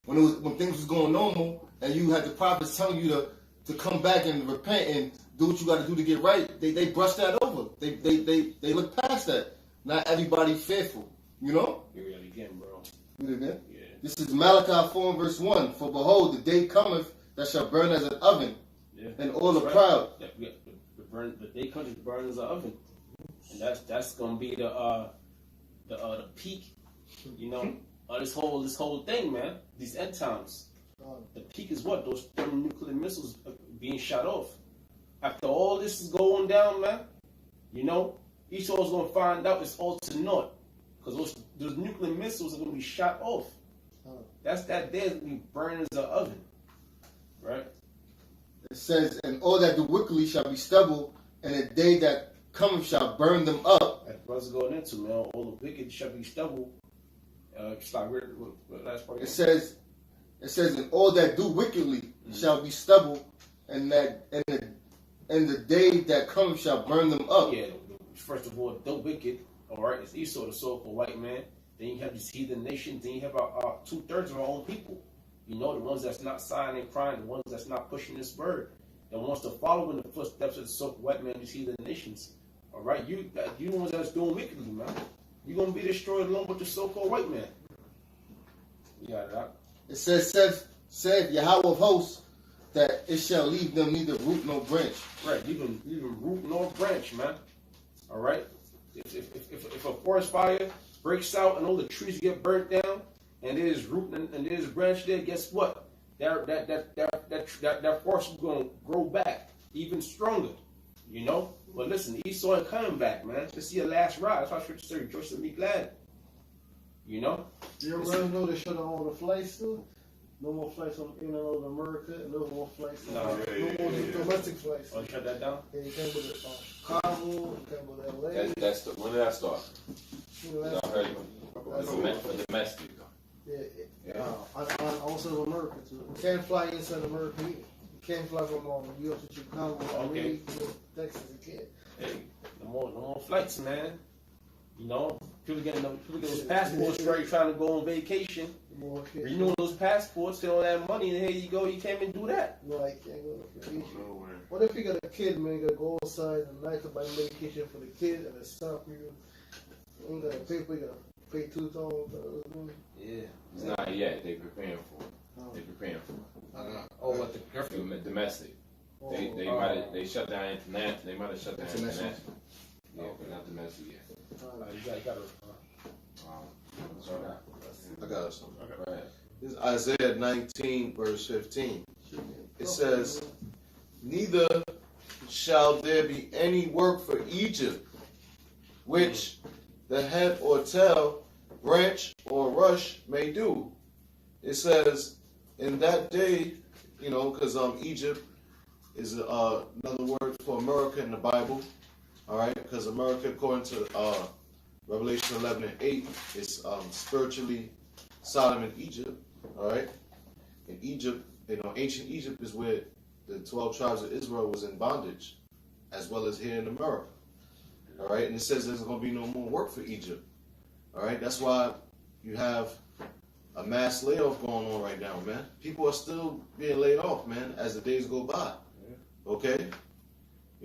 when things was going normal, and you had the prophets telling you to come back and repent and do what you got to do to get right, they brushed that over. They look past that. Not everybody fearful, Hear that again, bro. You did that? Yeah. This is Malachi 4 verse 1. For behold, the day cometh that shall burn as an oven, and all the proud. The day comes to burn as an oven, and that's gonna be the peak, of this whole thing, man. These end times. The peak is what? Those thermonuclear missiles being shot off. After all this is going down, man, Esau's gonna find out it's all to naught, because those nuclear missiles are gonna be shot off. That day is gonna be burned as an oven, right? It says, and all that do wickedly shall be stubble, and the day that cometh shall burn them up. That's what it's going into, man. All the wicked shall be stubble. Last part. It says, and all that do wickedly shall be stubble, and the day that cometh shall burn them up. Yeah, first of all, the wicked, all right, it's Esau, the so-called white man. Then you have these heathen nations. Then you have our 2/3 of our own people. The ones that's not sighing and crying, the ones that's not pushing this word, that wants to follow in the footsteps of the so-called white man, these heathen nations. All right, you the ones that's doing wickedly, man. You're gonna be destroyed along with the so-called white man. Yeah, that. It said Yahweh of hosts, that it shall leave them neither root nor branch. Right, even root nor branch, man. All right. If a forest fire breaks out and all the trees get burnt down, and there's root and there's branch there, guess what? That forest is gonna grow back even stronger. But listen, Esau ain't coming back, man. This is your last ride. That's why Scripture says, rejoice and be glad. You already know they shut down all the flights too. No more flights in and out of America. No more flights. No more domestic flights. Oh, shut that down. Yeah, you can't go to Chicago. You can't go to LA. When did that start? I heard for domestic. Yeah. Also America too. You can't fly inside America either. You can't fly from New York to Chicago. Okay. Texas, you can't. Hey, no more flights, man. People getting those passports straight trying to go on vacation. Renewing those passports, get all that money, and here you go. You can't even do that. No, I can't go to vacation. What if you got a kid, man? You gotta go outside at night to buy medication for the kid, and it's time for you. You ain't gotta pay for it. You gotta pay $2,000. Yeah. It's not yet. They're preparing for it. They're preparing for it. What the curfew? Domestic. They shut down international. They might have shut down international. Yeah, but not domestic yet. You got I got something. Go ahead. This is Isaiah 19, verse 15. It says, neither shall there be any work for Egypt, which the head or tail, branch or rush may do. It says, in that day, because Egypt is another word for America in the Bible. All right, because America, according to Revelation 11 and 8, is spiritually Sodom and Egypt. All right, in Egypt, ancient Egypt is where the 12 tribes of Israel was in bondage, as well as here in America. All right, and it says there's going to be no more work for Egypt. All right, that's why you have a mass layoff going on right now, man. People are still being laid off, man, as the days go by. Okay.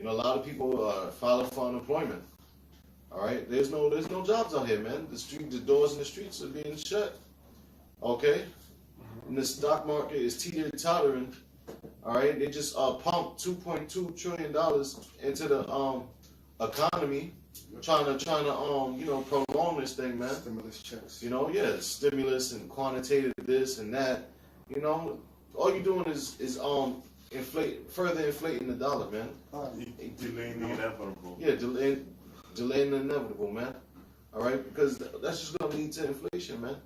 A lot of people are filing for unemployment. All right, there's no jobs out here, man. The doors in the streets are being shut. Okay, and the stock market is teeter-tottering. All right, they just pumped $2.2 trillion into the economy, trying to prolong this thing, man. Stimulus checks. Stimulus and quantitative this and that. All you're doing is further inflating the dollar, man. Delaying the inevitable. Yeah, delaying the inevitable, man. All right, because that's just gonna lead to inflation, man.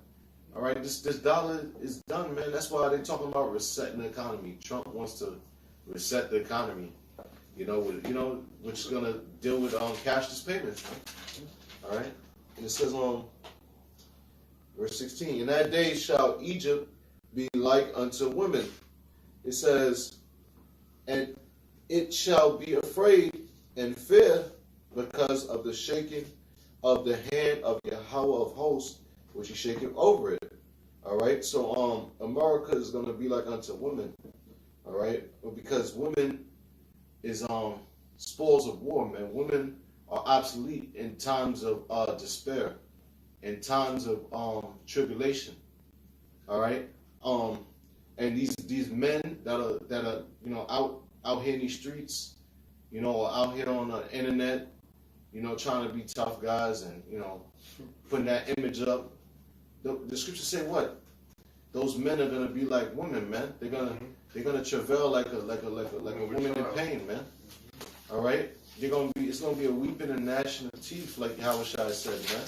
All right, this dollar is done, man. That's why they're talking about resetting the economy. Trump wants to reset the economy. Which is gonna deal with cashless payments, man. All right, and it says on verse 16, in that day shall Egypt be like unto women. It says, and it shall be afraid and fear because of the shaking of the hand of Yahweh of hosts, which he shaketh over it. All right, so America is going to be like unto women. All right, because women is spoils of war, man. Women are obsolete in times of despair, in times of tribulation. All right. And these men that are out here in these streets, or out here on the internet, trying to be tough guys and putting that image up. The scriptures say what? Those men are gonna be like women, man. They're gonna travail like a woman in pain, man. All right. It's gonna be a weeping and gnashing of teeth, like Yahushua said, man.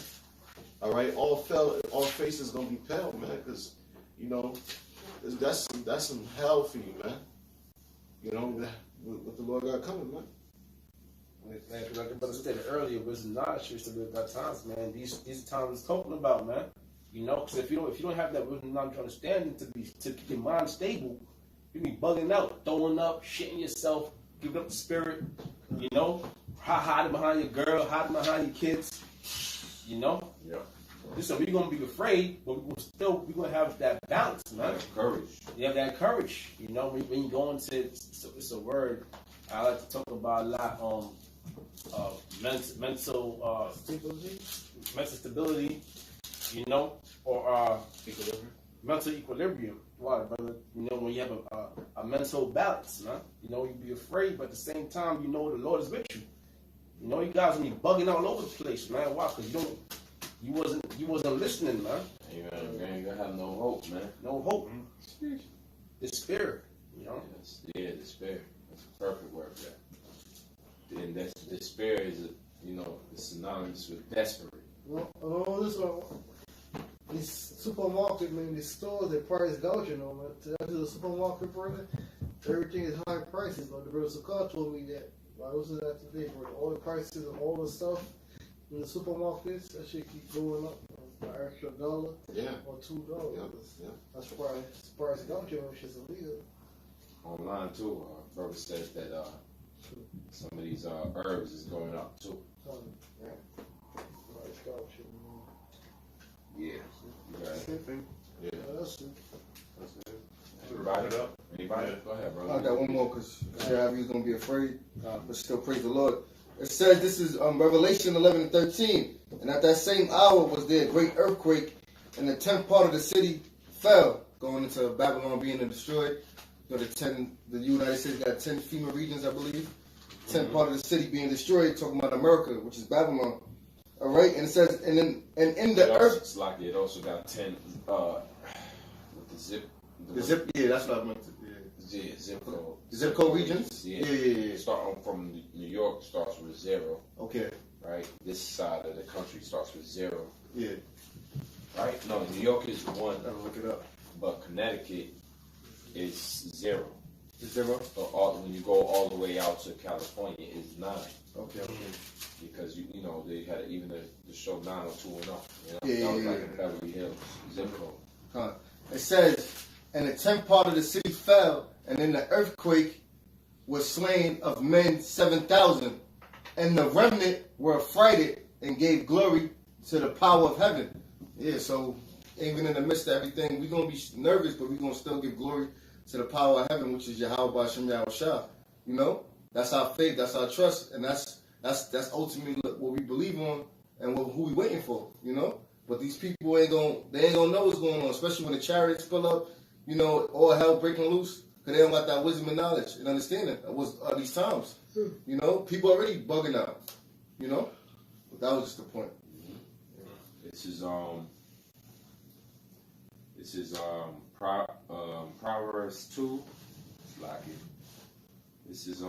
All right. All faces gonna be pale, man, because that's some hell for you, man. With the Lord God coming, man. Like the brother said earlier, wisdom knowledge used to be at that times, man. These times is talking about, man. Because if you don't have that wisdom knowledge understanding to keep your mind stable, you be bugging out, throwing up, shitting yourself, giving up the spirit, hiding behind your girl, hiding behind your kids, Yeah. Listen, we're gonna be afraid, but we're gonna have that balance, man. Courage. You have that courage, when you go into it's a word I like to talk about a lot. Mental stability, or Equilibrium. mental equilibrium. Why, brother? When you have a mental balance, man. You be afraid, but at the same time, the Lord is with you. You guys be bugging all over the place, man. Why? Because you wasn't listening, man. Man, you have no hope, man. No hope. The spirit, Yes. Yeah, despair. That's a perfect word for that. And that's despair is it's synonymous with desperate. Well, this one, these supermarket, man, these stores, they price gouging on, man. To the supermarket, brother, everything is high prices. But the brother Sakar told me that. I was that today, brother. All the prices of all the stuff in the supermarkets, that shit keep going up. An extra $1 or $2. Yeah. That's price gouging, which is illegal. Online too, brother says that some of these herbs is going up too. Price gouging, man. Yeah. You got it. Same thing. Yeah. That's it. Everybody? Anybody? Go ahead, brother. I got one more because he was going to be afraid, but still praise the Lord. It says this is Revelation 11:13, and at that same hour was there a great earthquake, and the 10th part of the city fell, going into Babylon being destroyed. The United States got 10 FEMA regions, I believe. 10th part of the city being destroyed, talking about America, which is Babylon. All right, and it says, and in the earth. It's like it also got 10 with the zip. Yeah, that's what I meant to. Yeah, zip code. Zip code regions? Yeah. Starting from New York starts with 0. Okay. Right? This side of the country starts with 0. Yeah. Right? No, New York is 1. I'll look it up. But Connecticut is 0. 0? So when you go all the way out to California, it's 9. Okay. Because they had even the show 90210. Yeah, that was like in Beverly Hills zip code. It says, and the 10th part of the city fell, and in the earthquake was slain of men 7,000, and the remnant were affrighted and gave glory to the power of heaven. Yeah, so even in the midst of everything, we're going to be nervous, but we're going to still give glory to the power of heaven, which is Yahweh Hashem Yahushua. That's our faith, that's our trust, and that's ultimately what we believe on and who we waiting for, But these people ain't gonna know what's going on, especially when the chariots pull up, all hell breaking loose, because they don't got that wisdom and knowledge and understanding of these times. People already bugging out, But that was just the point. This is Proverbs 2. Like it. This is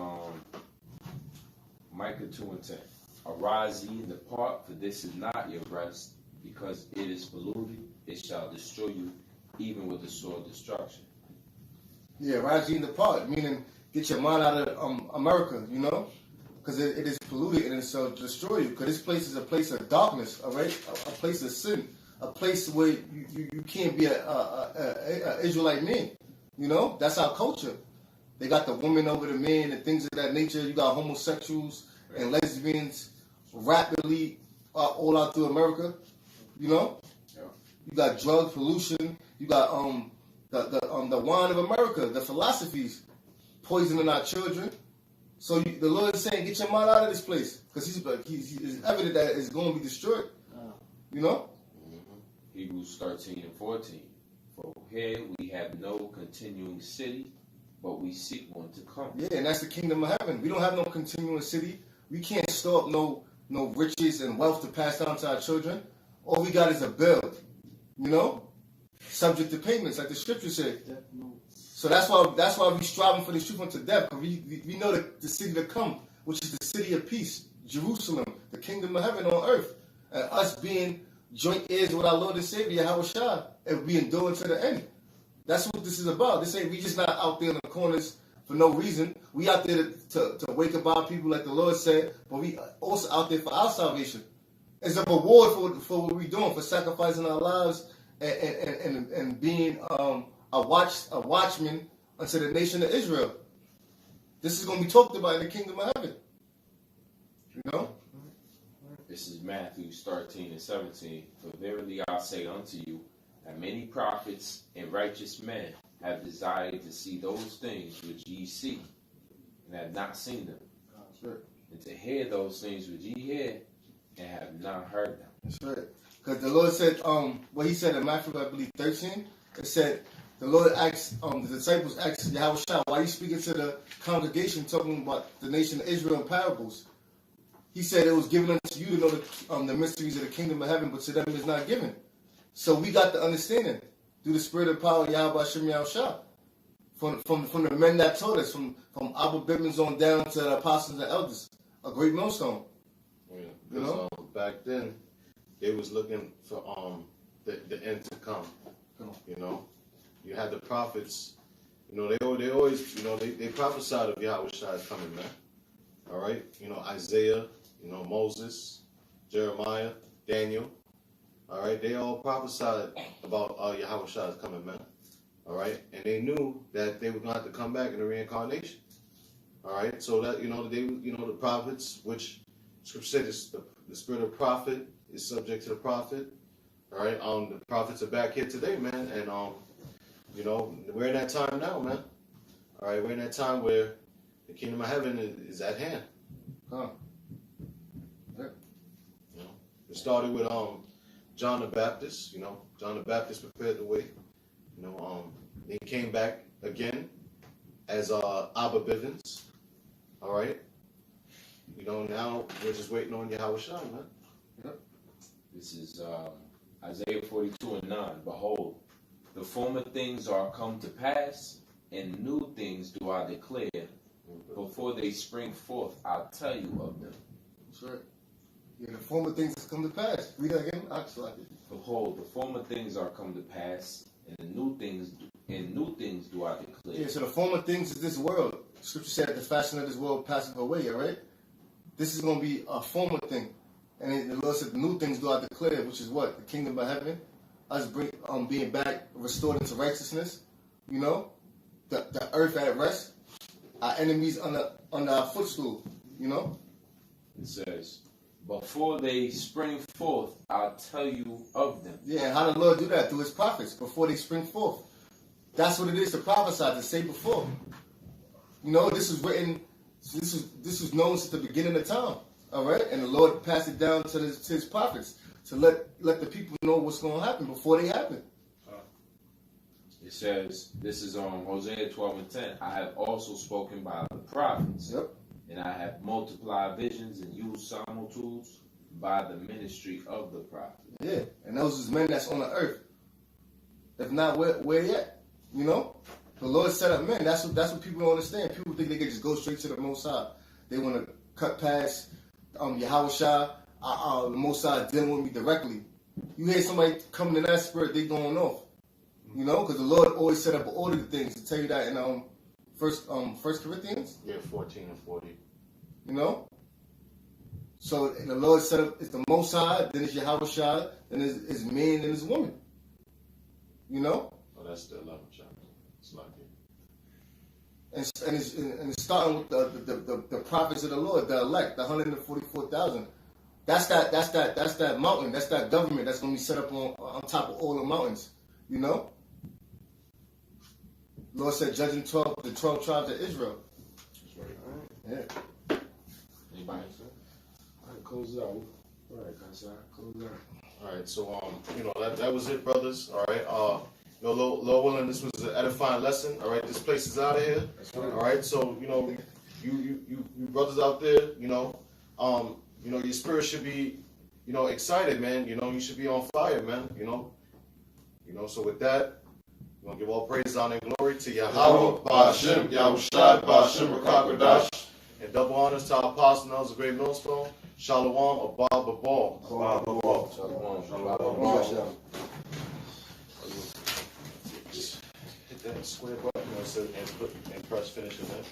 Micah 2:10. Arise ye and depart, for this is not your rest, because it is polluted. It shall destroy you, even with the sword of destruction. Yeah, rise ye and depart, meaning get your mind out of America, because it is polluted and it shall destroy you. Because this place is a place of darkness, all right, a place of sin, a place where you can't be a Israelite man. That's our culture. They got the women over the men and things of that nature. You got homosexuals and lesbians rapidly all out through America. You got drug pollution. You got the wine of America, the philosophies poisoning our children. So the Lord is saying, get your mind out of this place, because he's evident that it's going to be destroyed. Hebrews 13:14. For here we have no continuing city, but we seek one to come. Yeah, and that's the kingdom of heaven. We don't have no continuing city. We can't store up no riches and wealth to pass down to our children. All we got is a bill, you know, subject to payments, like the scripture said. So that's why we striving for the truth unto death, because we know the city to come, which is the city of peace, Jerusalem, the kingdom of heaven on earth, and us being joint heirs with our Lord and Savior, Yahweh Shai, and we endure to the end. That's what this is about. This ain't, we just not out there in the corners for no reason. We out there to wake up our people, like the Lord said, but we also out there for our salvation. It's a reward for what we're doing, for sacrificing our lives and being a watchman unto the nation of Israel. This is going to be talked about in the kingdom of heaven. You know? This is Matthew 13 and 17. For verily I say unto you, that many prophets and righteous men have desired to see those things which ye see, and have not seen them. That's right. And to hear those things which ye hear, and have not heard them. That's right. Because the Lord said, what he said in Matthew, I believe, 13, it said, the Lord asked, the disciples asked Yahweh Shai, why are you speaking to the congregation talking about the nation of Israel in parables? He said it was given unto you to know the mysteries of the kingdom of heaven, but to them is not given. So we got the understanding through the spirit of power of Yahweh Hashem Yahweh Shai. From the men that taught us, from Abba Bivens on down to the apostles and elders, a great millstone. Yeah, You know? back then they was looking for the end to come. You know, you had the prophets. You know, they always, you know, they prophesied of Yahweh Shai coming, man. All right, you know, Isaiah, you know, Moses, Jeremiah, Daniel. All right, they all prophesied about Yahweh Shai's coming, man. All right, and they knew that they were going to have to come back in the reincarnation. All right, so that, you know, the prophets, which Scripture said the spirit of prophet is subject to the prophet. All right, the prophets are back here today, man, and you know, we're in that time now, man. All right, we're in that time where the kingdom of heaven is at hand. Huh. Yeah. You know, it started with John the Baptist. You know, John the Baptist prepared the way. You know, he came back again as Abba Bivens. All right. You know, now we're just waiting on Yahweh Shai, man. Yep. This is Isaiah 42 and 9. Behold, the former things are come to pass, and new things do I declare. Before they spring forth, I'll tell you of them. That's right. Yeah, the former things has come to pass. Read that again. Behold, the former things are come to pass, and new things do I declare. Yeah, so the former things is this world. Scripture said that the fashion of this world passeth away, all right? This is going to be a former thing. And then the Lord said, the new things do I declare, which is what? The kingdom of heaven. Us being back, restored into righteousness. You know? The earth at rest. Our enemies under our footstool. You know? It says, before they spring forth, I'll tell you of them. Yeah, and how did the Lord do that? Through his prophets, before they spring forth. That's what it is to prophesy, to say before. You know, this is written, this was known since the beginning of time. All right? And the Lord passed it down to his prophets to let the people know what's going to happen before they happen. It says, this is on Hosea 12 and 10. I have also spoken by the prophets. Yep. And I have multiplied visions and used similitudes by the ministry of the prophet. Yeah, and those is men that's on the earth. If not, where yet? You know? The Lord set up men. That's what people don't understand. People think they can just go straight to the Most High. They want to cut past Yahweh Shai, the Most High dealing with me directly. You hear somebody coming in that spirit, they going off. You know, because the Lord always set up an order to things. To tell you that in First Corinthians. Yeah, 14 and 40. You know. So the Lord set up. It's the Most High, then it's Yahweh Shai, then it's man, then it's woman. You know. Oh, that's the 11th chapter. It's like it. And it's starting with the prophets of the Lord, the elect, the 144,000. That's that mountain. That's that government that's going to be set up on top of all the mountains. You know. Lord said, judging the 12 tribes of Israel. That's right. Yeah. Anybody? All right, close it out. All right, Kasai, close it out. All right, so you know, that was it, brothers. All right. Lord willing, this was an edifying lesson. All right, this place is out of here. All right, so you brothers out there, your spirit should be, excited, man. You should be on fire, man. So with that, we're gonna give all praise, honor, and glory to Yahweh, Ba'ashem, Yahushai, Ba'ashem, Rakakwadash, and double honors to our apostle, Nels, the great millstone, Shalom, Abba Babal. Shalom. Just hit that square button and press finish event.